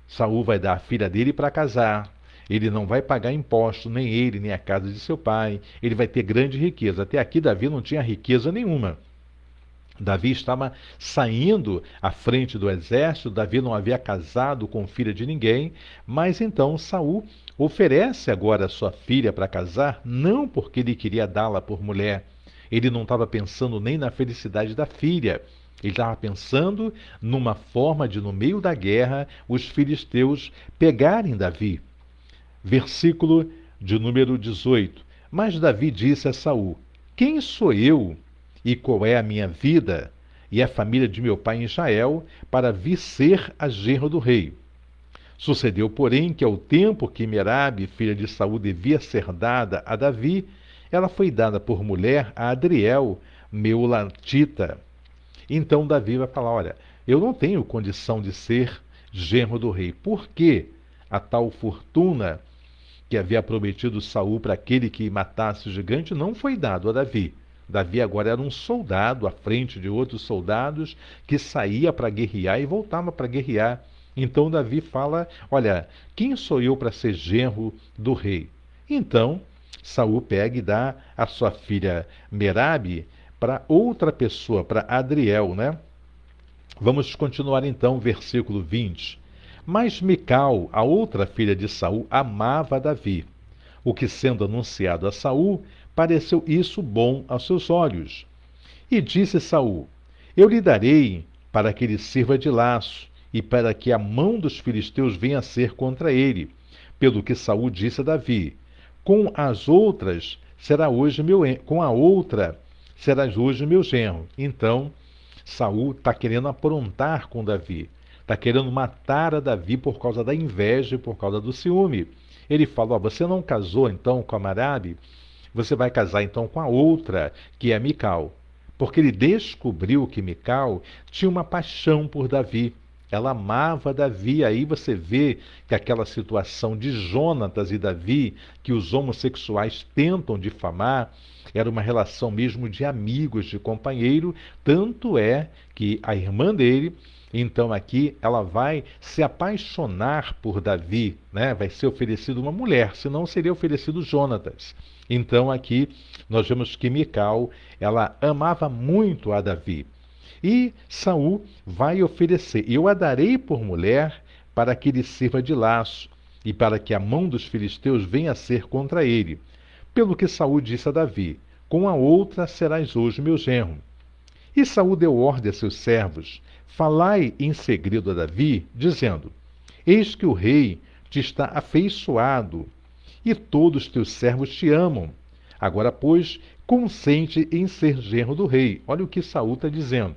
Saul vai dar a filha dele para casar. Ele não vai pagar imposto, nem ele, nem a casa de seu pai. Ele vai ter grande riqueza. Até aqui Davi não tinha riqueza nenhuma. Davi estava saindo à frente do exército, Davi não havia casado com filha de ninguém, mas então Saul oferece agora a sua filha para casar, não porque ele queria dá-la por mulher. Ele não estava pensando nem na felicidade da filha. Ele estava pensando numa forma de, no meio da guerra, os filisteus pegarem Davi. Versículo de número 18. Mas Davi disse a Saul, quem sou eu e qual é a minha vida e a família de meu pai em Israel, para vir ser a genro do rei. Sucedeu, porém, que ao tempo que Merabe, filha de Saul, devia ser dada a Davi, ela foi dada por mulher a Adriel, Meulatita. Então Davi vai falar, olha, eu não tenho condição de ser genro do rei. Por quê? A tal fortuna que havia prometido Saul para aquele que matasse o gigante não foi dado a Davi. Davi agora era um soldado à frente de outros soldados que saía para guerrear e voltava para guerrear. Então Davi fala, olha, quem sou eu para ser genro do rei? Então Saul pega e dá a sua filha Merabe para outra pessoa, para Adriel, né? Vamos continuar então, versículo 20. Mas Mical, a outra filha de Saul, amava Davi, o que, sendo anunciado a Saul, pareceu isso bom aos seus olhos. E disse Saul, eu lhe darei para que ele sirva de laço, e para que a mão dos filisteus venha a ser contra ele. Pelo que Saul disse a Davi, com a outra serás hoje meu genro. Então Saul está querendo aprontar com Davi, está querendo matar a Davi por causa da inveja e por causa do ciúme. Ele fala, você não casou então com a Merabe? Você vai casar então com a outra, que é Mical. Porque ele descobriu que Mical tinha uma paixão por Davi. Ela amava Davi. Aí você vê que aquela situação de Jonatas e Davi, que os homossexuais tentam difamar, era uma relação mesmo de amigos, de companheiro. Tanto é que a irmã dele, então aqui, ela vai se apaixonar por Davi, né? Vai ser oferecido uma mulher, senão seria oferecido Jonatas. Então aqui nós vemos que Mical, ela amava muito a Davi. E Saul vai oferecer, eu a darei por mulher para que ele sirva de laço e para que a mão dos filisteus venha a ser contra ele. Pelo que Saul disse a Davi, com a outra serás hoje meu genro. E Saul deu ordem a seus servos, falai em segredo a Davi, dizendo, eis que o rei te está afeiçoado, e todos os teus servos te amam. Agora, pois, consente em ser genro do rei. Olha o que Saul está dizendo.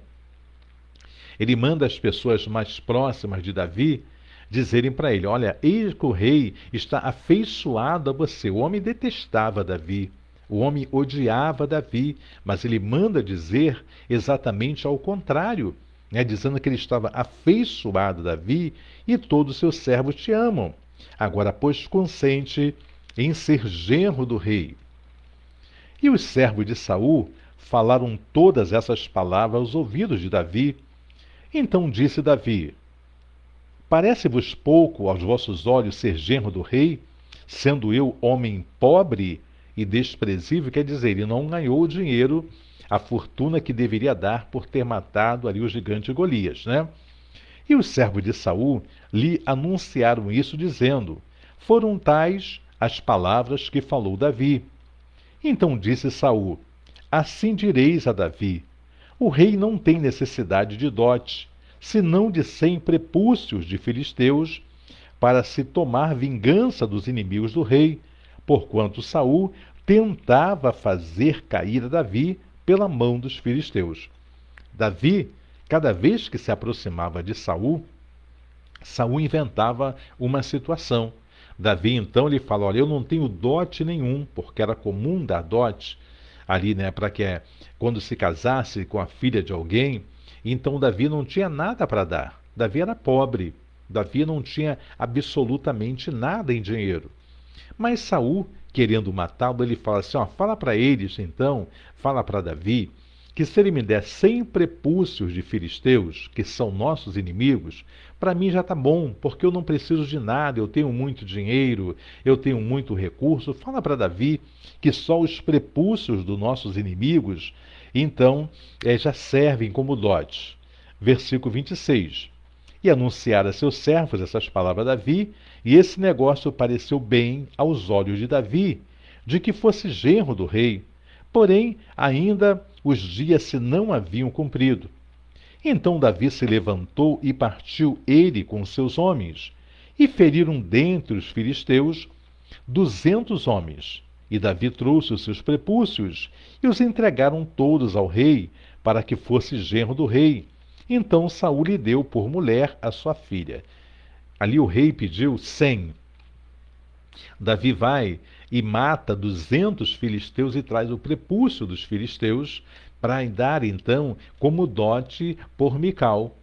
Ele manda as pessoas mais próximas de Davi dizerem para ele, olha, eis que o rei está afeiçoado a você. O homem detestava Davi, o homem odiava Davi, mas ele manda dizer exatamente ao contrário, né, dizendo que ele estava afeiçoado a Davi e todos os seus servos te amam. Agora, pois, consente em ser genro do rei. E os servos de Saul falaram todas essas palavras aos ouvidos de Davi. Então disse Davi, parece-vos pouco aos vossos olhos ser genro do rei, sendo eu homem pobre e desprezível? Quer dizer, ele não ganhou o dinheiro, a fortuna que deveria dar por ter matado ali o gigante Golias, né? E os servos de Saul lhe anunciaram isso, dizendo, foram tais as palavras que falou Davi. Então disse Saul, assim direis a Davi, o rei não tem necessidade de dote, senão de 100 prepúcios de filisteus, para se tomar vingança dos inimigos do rei, porquanto Saul tentava fazer cair a Davi pela mão dos filisteus. Davi, cada vez que se aproximava de Saul, Saul inventava uma situação. Davi então lhe fala, olha, eu não tenho dote nenhum, porque era comum dar dote ali, né, para que quando se casasse com a filha de alguém, então Davi não tinha nada para dar. Davi era pobre, Davi não tinha absolutamente nada em dinheiro. Mas Saul, querendo matá-lo, ele fala assim, ó, fala para eles então, fala para Davi, que se ele me der 100 prepúcios de filisteus, que são nossos inimigos, para mim já está bom, porque eu não preciso de nada, eu tenho muito dinheiro, eu tenho muito recurso. Fala para Davi que só os prepúcios dos nossos inimigos, então, já servem como dote. Versículo 26. E anunciara a seus servos essas palavras a Davi, e esse negócio pareceu bem aos olhos de Davi, de que fosse genro do rei. Porém, ainda os dias se não haviam cumprido. Então Davi se levantou e partiu ele com seus homens, e feriram dentre os filisteus 200 homens, E Davi trouxe os seus prepúcios e os entregaram todos ao rei, para que fosse genro do rei. Então Saul lhe deu por mulher a sua filha. Ali o rei pediu 100. Davi vai e mata 200 filisteus e traz o prepúcio dos filisteus para dar então como dote por Mical.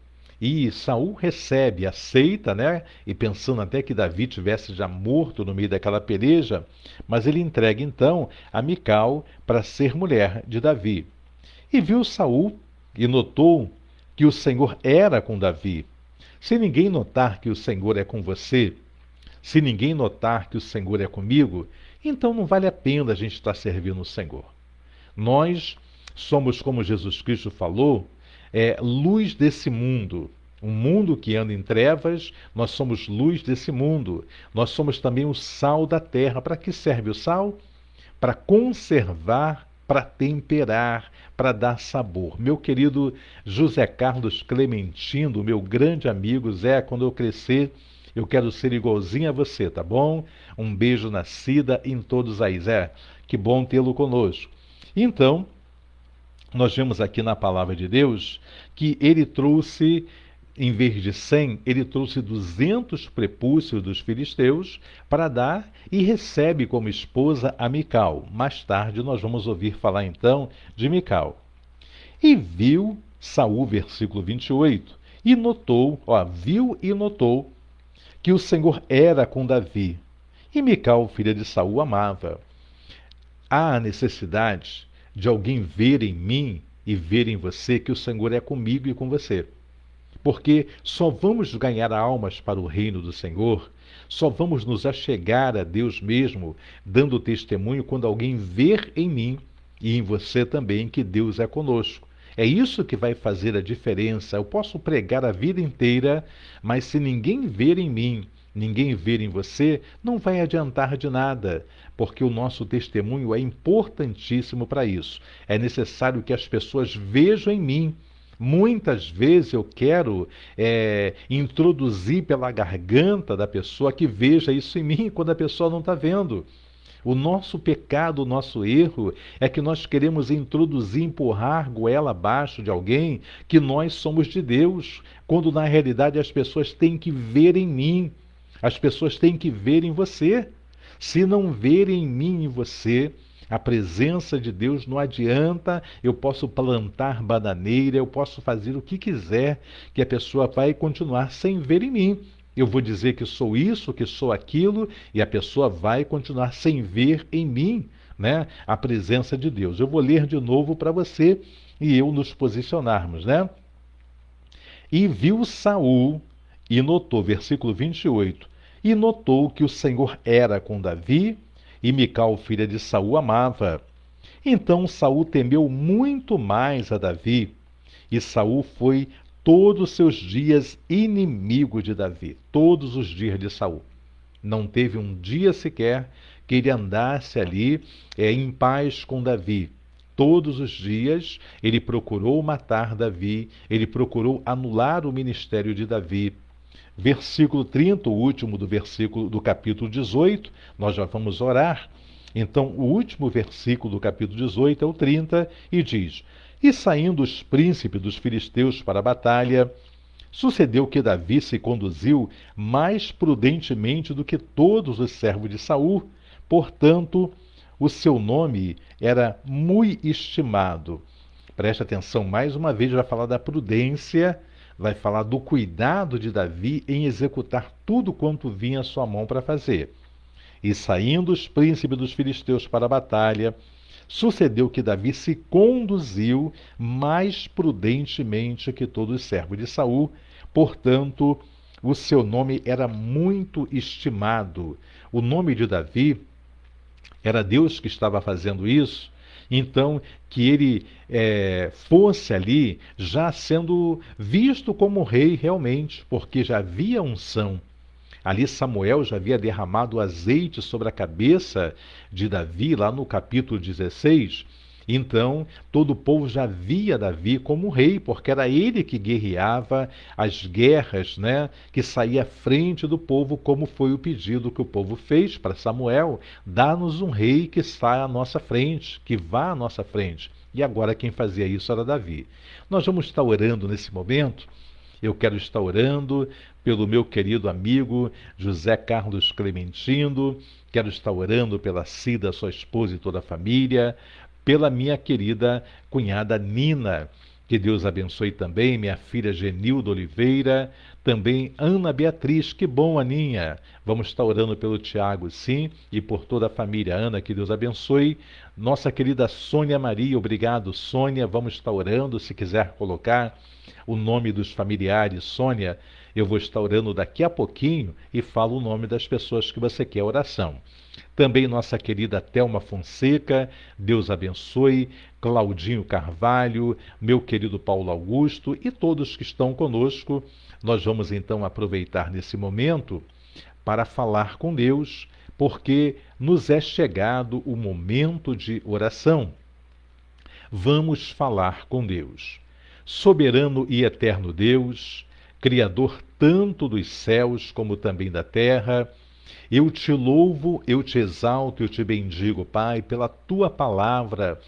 E Saul recebe, aceita, né? E pensando até que Davi tivesse já morto no meio daquela peleja, mas ele entrega então a Mical para ser mulher de Davi. E viu Saul e notou que o Senhor era com Davi. Se ninguém notar que o Senhor é com você, se ninguém notar que o Senhor é comigo, então não vale a pena a gente estar servindo o Senhor. Nós somos, como Jesus Cristo falou, luz desse mundo. Um mundo que anda em trevas, nós somos luz desse mundo. Nós somos também o sal da terra. Para que serve o sal? Para conservar, para temperar, para dar sabor. Meu querido José Carlos Clementino, meu grande amigo, Zé, quando eu crescer, eu quero ser igualzinho a você, tá bom? Um beijo na Cida em todos aí, Zé. Que bom tê-lo conosco. Então, nós vemos aqui na palavra de Deus que ele trouxe, em vez de 100, ele trouxe 200 prepúcios dos filisteus para dar e recebe como esposa a Mical. Mais tarde nós vamos ouvir falar então de Mical. E viu Saul, versículo 28, e notou, viu e notou que o Senhor era com Davi. E Mical, filha de Saul, amava. Há a necessidade de alguém ver em mim e ver em você que o Senhor é comigo e com você. Porque só vamos ganhar almas para o reino do Senhor, só vamos nos achegar a Deus mesmo, dando testemunho quando alguém ver em mim e em você também que Deus é conosco. É isso que vai fazer a diferença. Eu posso pregar a vida inteira, mas se ninguém ver em mim, ninguém ver em você, não vai adiantar de nada, porque o nosso testemunho é importantíssimo para isso. É necessário que as pessoas vejam em mim. Muitas vezes eu quero introduzir pela garganta da pessoa que veja isso em mim quando a pessoa não está vendo. O nosso pecado, o nosso erro é que nós queremos introduzir, empurrar goela abaixo de alguém que nós somos de Deus, quando na realidade as pessoas têm que ver em mim, as pessoas têm que ver em você. Se não verem em mim e em você a presença de Deus, não adianta, eu posso plantar bananeira, eu posso fazer o que quiser, que a pessoa vai continuar sem ver em mim. Eu vou dizer que sou isso, que sou aquilo, e a pessoa vai continuar sem ver em mim, né, a presença de Deus. Eu vou ler de novo para você e eu nos posicionarmos, né? E viu Saul e notou, versículo 28, e notou que o Senhor era com Davi, e Mical, filha de Saul, amava. Então Saul temeu muito mais a Davi, e Saul foi todos os seus dias inimigo de Davi, todos os dias de Saul. Não teve um dia sequer que ele andasse ali em paz com Davi. Todos os dias ele procurou matar Davi, ele procurou anular o ministério de Davi. Versículo 30, o último do capítulo 18, nós já vamos orar. Então, o último versículo do capítulo 18 é o 30 e diz: E saindo os príncipes dos filisteus para a batalha, sucedeu que Davi se conduziu mais prudentemente do que todos os servos de Saul, portanto, o seu nome era muito estimado. Preste atenção, mais uma vez vai falar da prudência, vai falar do cuidado de Davi em executar tudo quanto vinha à sua mão para fazer. E saindo os príncipes dos filisteus para a batalha, sucedeu que Davi se conduziu mais prudentemente que todos os servos de Saul, portanto, o seu nome era muito estimado. O nome de Davi, era Deus que estava fazendo isso, então que ele fosse ali já sendo visto como rei realmente, porque já havia unção. Ali Samuel já havia derramado azeite sobre a cabeça de Davi, lá no capítulo 16, Então, todo o povo já via Davi como rei, porque era ele que guerreava as guerras, né? Que saía à frente do povo, como foi o pedido que o povo fez para Samuel: dá-nos um rei que saia à nossa frente, que vá à nossa frente. E agora quem fazia isso era Davi. Nós vamos estar orando nesse momento. Eu quero estar orando pelo meu querido amigo José Carlos Clementino, quero estar orando pela Cida, sua esposa e toda a família, pela minha querida cunhada Nina, que Deus abençoe também, minha filha Genilda Oliveira, também Ana Beatriz, que bom, Aninha. Vamos estar orando pelo Tiago, sim, e por toda a família. Ana, que Deus abençoe. Nossa querida Sônia Maria, obrigado, Sônia. Vamos estar orando, se quiser colocar o nome dos familiares, Sônia, eu vou estar orando daqui a pouquinho e falo o nome das pessoas que você quer oração. Também nossa querida Thelma Fonseca, Deus abençoe, Claudinho Carvalho, meu querido Paulo Augusto e todos que estão conosco. Nós vamos então aproveitar nesse momento para falar com Deus, porque nos é chegado o momento de oração. Vamos falar com Deus. Soberano e eterno Deus, Criador tanto dos céus como também da terra, eu te louvo, eu te exalto, eu te bendigo, Pai, pela tua palavra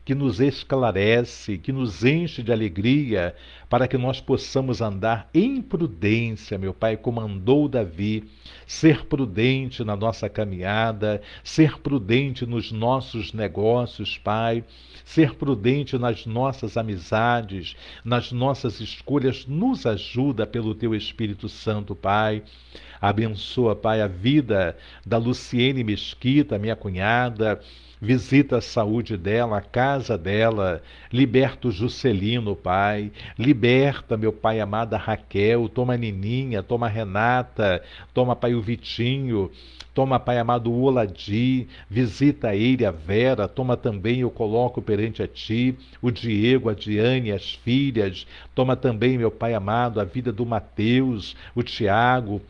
que nos esclarece, que nos enche de alegria, para que nós possamos andar em prudência, meu Pai, como andou Davi, ser prudente na nossa caminhada, ser prudente nos nossos negócios, Pai, ser prudente nas nossas amizades, nas nossas escolhas, nos ajuda pelo teu Espírito Santo, Pai. Abençoa, Pai, a vida da Luciene Mesquita, minha cunhada. Visita a saúde dela, a casa dela. Liberta o Juscelino, Pai. Liberta, meu Pai amado, a Raquel. Toma a Nininha, toma a Renata. Toma, Pai, o Vitinho. Toma, Pai amado, o Oladi. Visita ele, a Vera. Toma também, eu coloco perante a Ti, o Diego, a Diane, as filhas. Toma também, meu Pai amado, a vida do Mateus, o Tiago.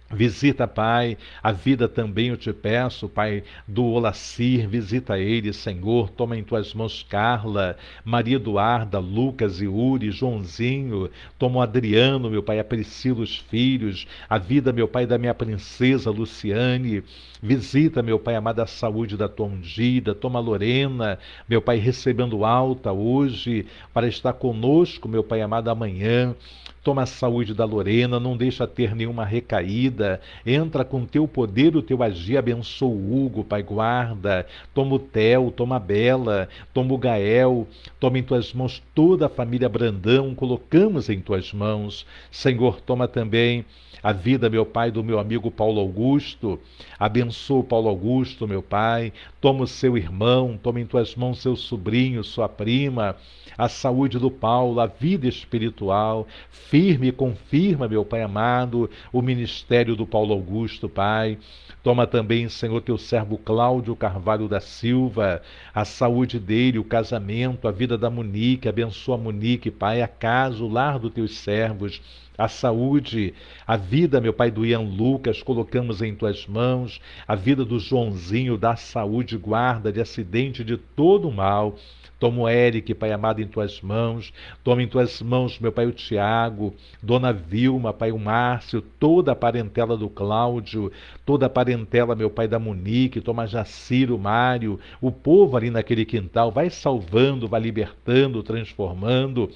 Visita, Pai, a vida também, eu te peço, Pai, do Olacir, visita ele, Senhor, toma em tuas mãos Carla, Maria Eduarda, Lucas e Uri, Joãozinho, toma o Adriano, meu Pai, a Priscila, os filhos, a vida, meu Pai, da minha princesa Luciane, visita, meu Pai amado, a saúde da tua ungida, toma a Lorena, meu Pai, recebendo alta hoje, para estar conosco, meu Pai amado, amanhã. Toma a saúde da Lorena, não deixa ter nenhuma recaída. Entra com teu poder, o teu agir, abençoa o Hugo, Pai, guarda. Toma o Theo, toma a Bela, toma o Gael. Toma em tuas mãos toda a família Brandão, colocamos em tuas mãos. Senhor, toma também a vida, meu Pai, do meu amigo Paulo Augusto. Abençoa o Paulo Augusto, meu Pai. Toma o seu irmão, toma em tuas mãos seu sobrinho, sua prima. A saúde do Paulo, a vida espiritual. Firme e confirma, meu Pai amado, o ministério do Paulo Augusto, Pai. Toma também, Senhor, teu servo Cláudio Carvalho da Silva, a saúde dele, o casamento, a vida da Monique. Abençoa a Monique, Pai, a casa, o lar dos teus servos. A saúde, a vida, meu Pai, do Ian Lucas, colocamos em tuas mãos. A vida do Joãozinho, dá saúde, guarda de acidente, de todo o mal. Toma o Eric, Pai amado, em tuas mãos. Toma em tuas mãos, meu Pai, o Tiago, Dona Vilma, Pai, o Márcio, toda a parentela do Cláudio, toda a parentela, meu Pai, da Monique. Toma Jaciro, o Mário, o povo ali naquele quintal. Vai salvando, vai libertando, transformando.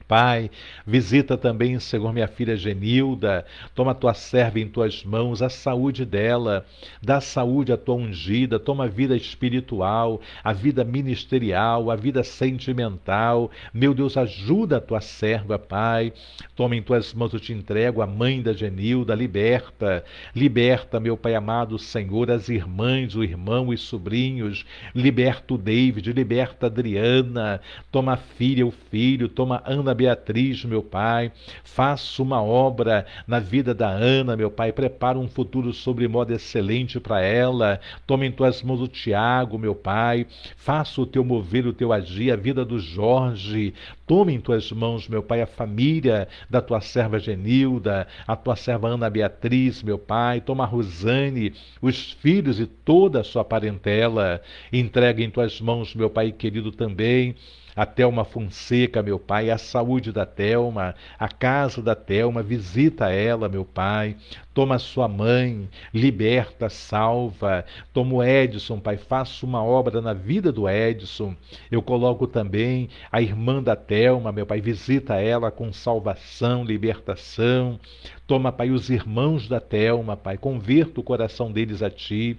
Pai, visita também, Senhor, minha filha Genilda, toma a tua serva em tuas mãos, a saúde dela, dá saúde à tua ungida, toma a vida espiritual, a vida ministerial, a vida sentimental. Meu Deus, ajuda a tua serva, Pai, toma em tuas mãos, eu te entrego a mãe da Genilda, liberta, liberta, meu Pai amado, Senhor, as irmãs, o irmão, os sobrinhos, liberta o David, liberta a Adriana, toma a filha, o filho, toma a Ana Beatriz, meu Pai. Faça uma obra na vida da Ana, meu Pai. Prepara um futuro sobremodo excelente para ela. Toma em tuas mãos o Tiago, meu Pai. Faça o teu mover, o teu agir, a vida do Jorge. Toma em tuas mãos, meu Pai, a família da tua serva Genilda, a tua serva Ana Beatriz, meu Pai. Toma a Rosane, os filhos e toda a sua parentela. Entrega em tuas mãos, meu Pai querido, também a Thelma Fonseca, meu Pai, a saúde da Thelma, a casa da Thelma, visita ela, meu Pai. Toma a sua mãe, liberta, salva. Toma o Edson, Pai, faça uma obra na vida do Edson. Eu coloco também a irmã da Thelma, meu Pai, visita ela com salvação, libertação. Toma, Pai, os irmãos da Thelma, Pai, converta o coração deles a Ti.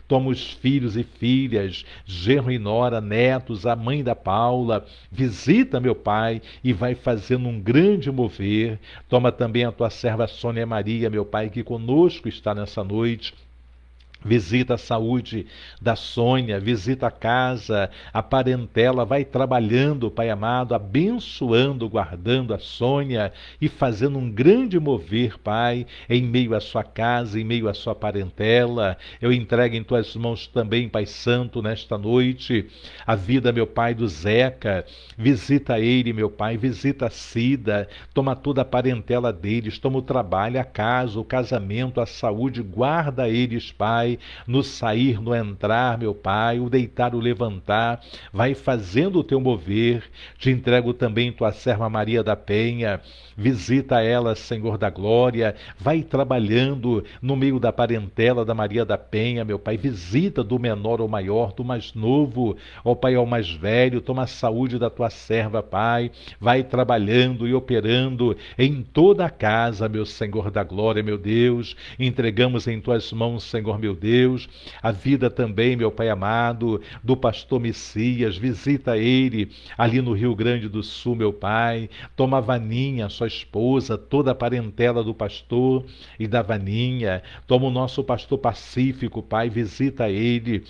Toma os filhos e filhas, genro e nora, netos, a mãe da Paula. Visita, meu Pai, e vai fazendo um grande mover. Toma também a tua serva Sônia Maria, meu Pai, que conosco está nessa noite. Visita a saúde da Sônia, visita a casa, a parentela, vai trabalhando, Pai amado, abençoando, guardando a Sônia e fazendo um grande mover, Pai, em meio à sua casa, em meio à sua parentela. Eu entrego em tuas mãos também, Pai Santo, nesta noite, a vida, meu Pai, do Zeca. Visita ele, meu Pai, visita a Cida, toma toda a parentela deles, toma o trabalho, a casa, o casamento, a saúde, guarda eles, Pai, no sair, no entrar, meu Pai, o deitar, o levantar, vai fazendo o teu mover. Te entrego também tua serva Maria da Penha, visita ela, Senhor da glória, vai trabalhando no meio da parentela da Maria da Penha, meu Pai, visita do menor ao maior, do mais novo, ó Pai, ao mais velho, toma a saúde da tua serva, Pai, vai trabalhando e operando em toda a casa, meu Senhor da glória, meu Deus, entregamos em tuas mãos, Senhor, meu Deus, a vida também, meu Pai amado, do pastor Messias, visita ele ali no Rio Grande do Sul, meu Pai, toma a Vaninha, sua esposa, toda a parentela do pastor e da Vaninha, toma o nosso pastor Pacífico, Pai, visita ele.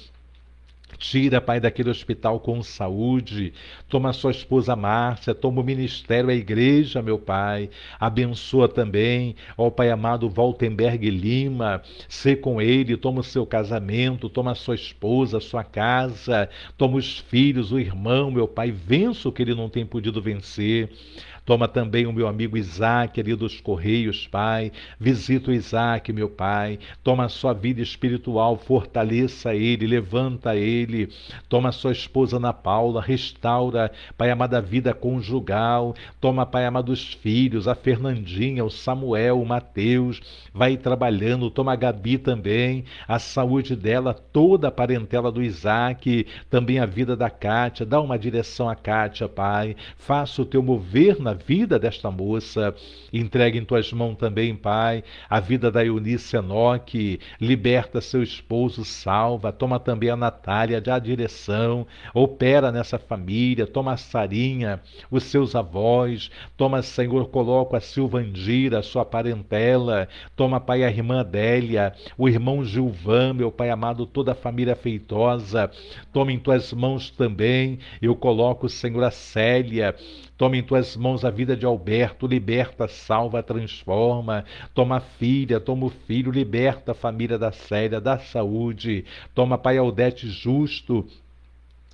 Tira, Pai, daquele hospital com saúde. Toma a sua esposa Márcia, toma o ministério, a igreja, meu Pai. Abençoa também, ó Pai amado, Waltenberg Lima. Sê com ele, toma o seu casamento, toma a sua esposa, a sua casa. Toma os filhos, o irmão, meu Pai. Vença o que ele não tem podido vencer. Toma também o meu amigo Isaac, ali dos Correios, Pai. Visita o Isaac, meu Pai. Toma a sua vida espiritual, fortaleça ele, levanta ele. Toma a sua esposa Ana Paula, restaura, Pai amado, a vida conjugal. Toma, Pai amado, os filhos, a Fernandinha, o Samuel, o Mateus. Vai trabalhando. Toma a Gabi também, a saúde dela, toda a parentela do Isaac. Também a vida da Kátia. Dá uma direção à Kátia, Pai. Faça o teu mover na vida desta moça, entregue em tuas mãos também, Pai, a vida da Eunice Enoque, liberta seu esposo, salva, toma também a Natália, dá a direção, opera nessa família, toma a Sarinha, os seus avós, toma, Senhor, coloca a Silvandira, a sua parentela, toma, Pai, a irmã Adélia, o irmão Gilvan, meu Pai amado, toda a família feitosa, toma em tuas mãos também, eu coloco, Senhor, a Célia, toma em tuas mãos a vida de Alberto, liberta, salva, transforma. Toma a filha, toma o filho, liberta a família da Célia, dá saúde. Toma, Pai, Aldete Justo.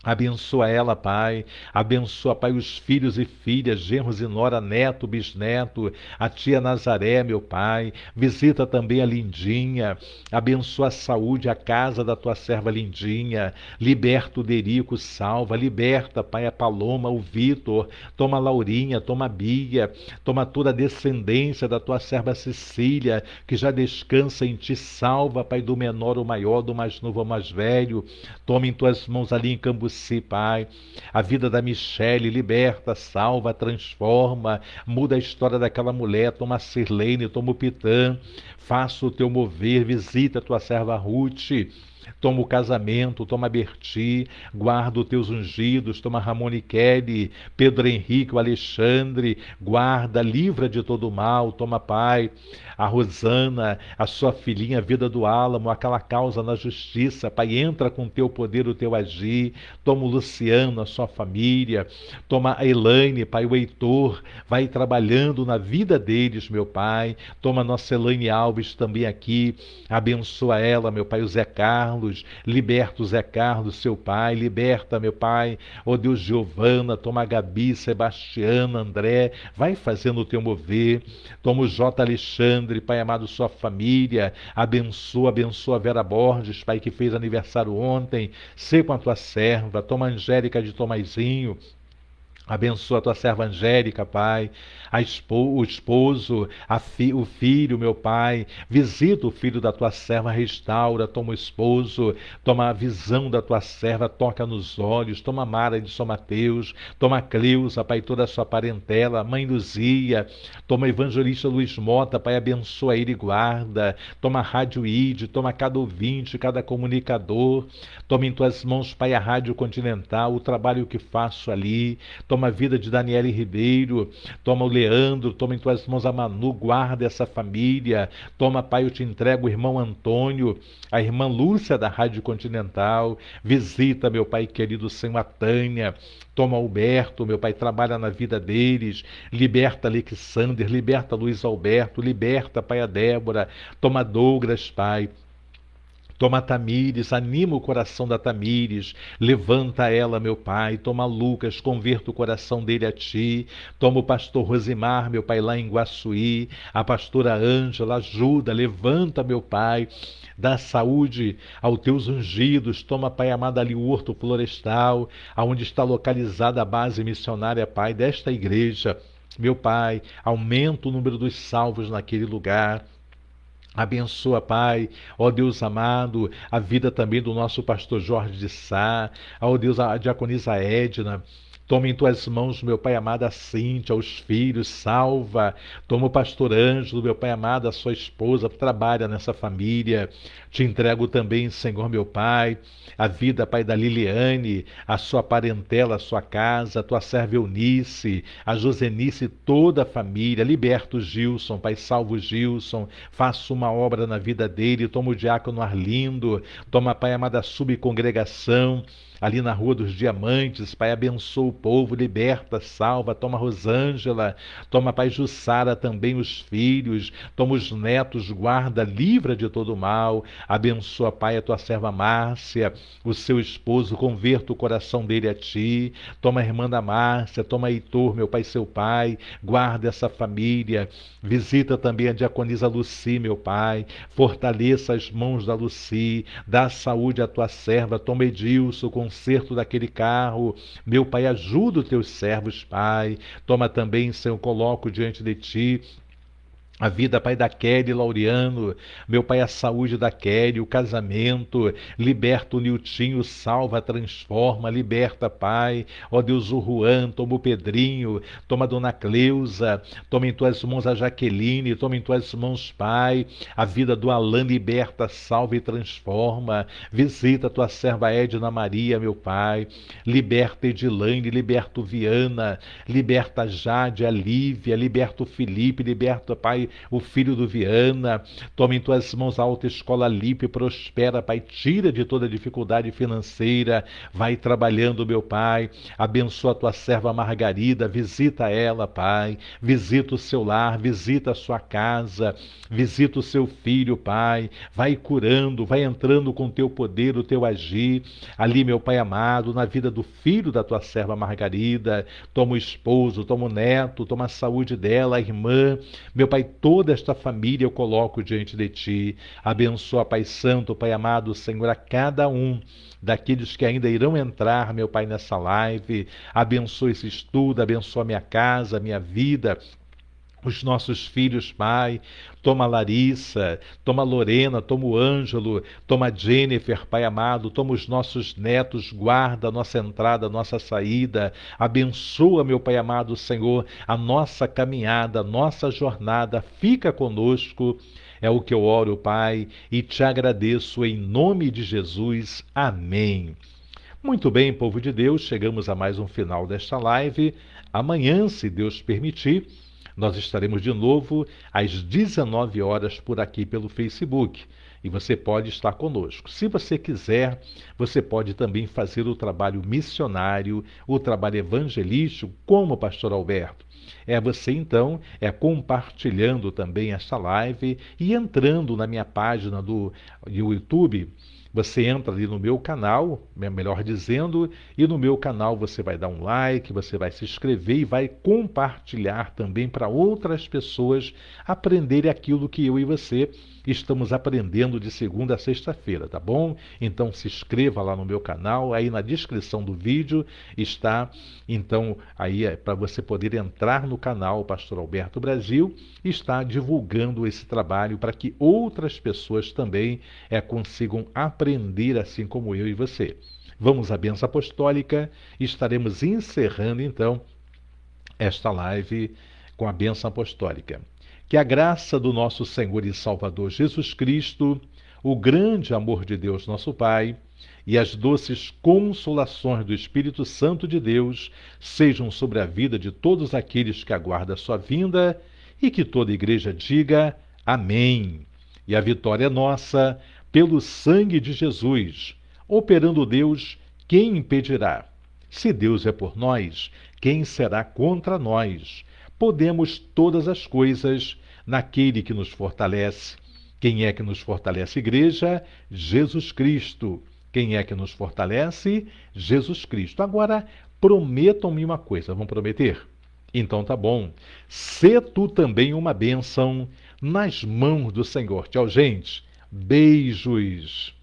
Abençoa ela, Pai. Abençoa, Pai, os filhos e filhas, genros e nora, neto, bisneto, a tia Nazaré, meu Pai. Visita também a Lindinha. Abençoa a saúde, a casa da tua serva Lindinha. Liberta o Derico, salva. Liberta, Pai, a Paloma, o Vitor. Toma a Laurinha, toma a Bia. Toma toda a descendência da tua serva Cecília, que já descansa em ti. Salva, Pai, do menor ao maior, do mais novo ao mais velho. Toma em tuas mãos ali em Cambuci, Pai, a vida da Michele, liberta, salva, transforma, muda a história daquela mulher, toma a Sirlene, toma o Pitã, faça o teu mover, visita a tua serva Ruth, toma o casamento, toma a Berti, guarda os teus ungidos, toma Ramone Kelly, Pedro Henrique, o Alexandre, guarda, livra de todo mal, toma, Pai, a Rosana, a sua filhinha, a Vida do Álamo, aquela causa na justiça, Pai, entra com o teu poder, o teu agir, toma o Luciano, a sua família, toma a Elaine, Pai, o Heitor, vai trabalhando na vida deles, meu Pai, toma a nossa Elaine Alves também aqui, abençoa ela, meu Pai, o Zé Carlos, liberta o Zé Carlos, seu Pai, liberta, meu Pai, ó Deus, Giovana, toma a Gabi, Sebastiana, André, vai fazendo o teu mover, toma o J. Alexandre, Pai amado, sua família, abençoa a Vera Borges, Pai, que fez aniversário ontem, sei com a tua serva, toma a Angélica de Tomazinho, abençoa a tua serva Angélica, Pai, o esposo, o filho, meu Pai, visita o filho da tua serva, restaura, toma o esposo, toma a visão da tua serva, toca nos olhos, toma a Mara de São Mateus, toma a Cleusa, Pai, toda a sua parentela, Mãe Luzia, toma o evangelista Luiz Mota, Pai, abençoa ele e guarda, toma a Rádio ID, toma cada ouvinte, cada comunicador, toma em tuas mãos, Pai, a Rádio Continental, o trabalho que faço ali, toma a vida de Daniele Ribeiro, toma o Leandro, toma em tuas mãos a Manu, guarda essa família, toma, Pai, eu te entrego o irmão Antônio, a irmã Lúcia da Rádio Continental, visita, meu Pai querido, Senhor, a Tânia, toma Alberto, meu Pai, trabalha na vida deles, liberta Alexander, liberta Luiz Alberto, liberta, Pai, a Débora, toma Douglas, Pai, toma a Tamires, anima o coração da Tamires, levanta ela, meu Pai, toma Lucas, converta o coração dele a ti, toma o pastor Rosimar, meu Pai, lá em Guaçuí, a pastora Ângela, ajuda, levanta, meu Pai, dá saúde aos teus ungidos, toma, Pai amado, ali o Horto Florestal, aonde está localizada a base missionária, Pai, desta igreja, meu Pai, aumenta o número dos salvos naquele lugar. Abençoa, Pai, ó Deus amado, a vida também do nosso pastor Jorge de Sá, ó Deus, a diaconisa Edna, toma em tuas mãos, meu Pai amado, a Cíntia, os filhos, salva, toma o pastor Ângelo, meu Pai amado, a sua esposa, trabalha nessa família, te entrego também, Senhor, meu Pai, a vida, Pai, da Liliane, a sua parentela, a sua casa, a tua serva Eunice, a Josenice, toda a família, liberta o Gilson, Pai, salva o Gilson, faça uma obra na vida dele, toma o diácono Arlindo, toma, Pai amado, a subcongregação, ali na Rua dos Diamantes, Pai, abençoa o povo, liberta, salva, toma Rosângela, toma, Pai, Jussara também os filhos, toma os netos, guarda, livra de todo mal, abençoa, Pai, a tua serva Márcia, o seu esposo, converta o coração dele a ti, toma a irmã da Márcia, toma Heitor, meu Pai, seu pai, guarda essa família, visita também a diaconisa Luci, meu Pai, fortaleça as mãos da Luci, dá saúde à tua serva, toma Edilson, conserto daquele carro, meu Pai, ajuda os teus servos, Pai, toma também, Senhor, coloco diante de ti, a vida, Pai, da Kelly Laureano, meu Pai, a saúde da Kelly, o casamento, liberta o Niltinho, salva, transforma, liberta, Pai, ó Deus, o Juan, toma o Pedrinho, toma a Dona Cleusa, toma em tuas mãos a Jaqueline, toma em tuas mãos, Pai, a vida do Alan, liberta, salva e transforma, visita a tua serva Edna Maria, meu Pai, liberta Edilane, liberta o Viana, liberta a Jade, a Lívia, liberta o Felipe, liberta, Pai, o filho do Viana, toma em tuas mãos a Alta Escola Lipe, prospera, Pai, tira de toda dificuldade financeira, vai trabalhando, meu Pai, abençoa a tua serva Margarida, visita ela, Pai, visita o seu lar, visita a sua casa, visita o seu filho, Pai, vai curando, vai entrando com o teu poder, o teu agir, ali, meu Pai amado, na vida do filho da tua serva Margarida, toma o esposo, toma o neto, toma a saúde dela, a irmã, meu Pai, toda esta família eu coloco diante de ti. Abençoa, Pai Santo, Pai amado, Senhor, a cada um daqueles que ainda irão entrar, meu Pai, nessa live. Abençoa esse estudo, abençoa minha casa, minha vida, os nossos filhos, Pai, toma a Larissa, toma a Lorena, toma o Ângelo, toma a Jennifer, Pai amado, toma os nossos netos, guarda a nossa entrada, a nossa saída, abençoa, meu Pai amado, Senhor, a nossa caminhada, a nossa jornada, fica conosco, É o que eu oro, Pai, e te agradeço em nome de Jesus. Amém. Muito bem, povo de Deus, chegamos a mais um final desta live. Amanhã, se Deus permitir, nós estaremos de novo às 19 horas por aqui pelo Facebook. E você pode estar conosco. Se você quiser, você pode também fazer o trabalho missionário, o trabalho evangelístico, como o pastor Alberto. Você então compartilhando também esta live e entrando na minha página do YouTube. Você entra ali no meu canal, melhor dizendo, e no meu canal você vai dar um like, você vai se inscrever e vai compartilhar também para outras pessoas aprenderem aquilo que eu e você estamos aprendendo de segunda a sexta-feira, tá bom? Então se inscreva lá no meu canal, aí na descrição do vídeo está, então, aí para você poder entrar no canal Pastor Alberto Brasil e estar divulgando esse trabalho para que outras pessoas também consigam aprender assim como eu e você. Vamos à bênção apostólica, estaremos encerrando então esta live com a bênção apostólica. Que a graça do nosso Senhor e Salvador Jesus Cristo, o grande amor de Deus nosso Pai e as doces consolações do Espírito Santo de Deus sejam sobre a vida de todos aqueles que aguardam a sua vinda e que toda a igreja diga amém. E a vitória é nossa pelo sangue de Jesus. Operando Deus, quem impedirá? Se Deus é por nós, quem será contra nós? Podemos todas as coisas naquele que nos fortalece. Quem é que nos fortalece, igreja? Jesus Cristo. Quem é que nos fortalece? Jesus Cristo. Agora, prometam-me uma coisa. Vão prometer? Então tá bom. Sê tu também uma bênção nas mãos do Senhor. Tchau, gente. Beijos.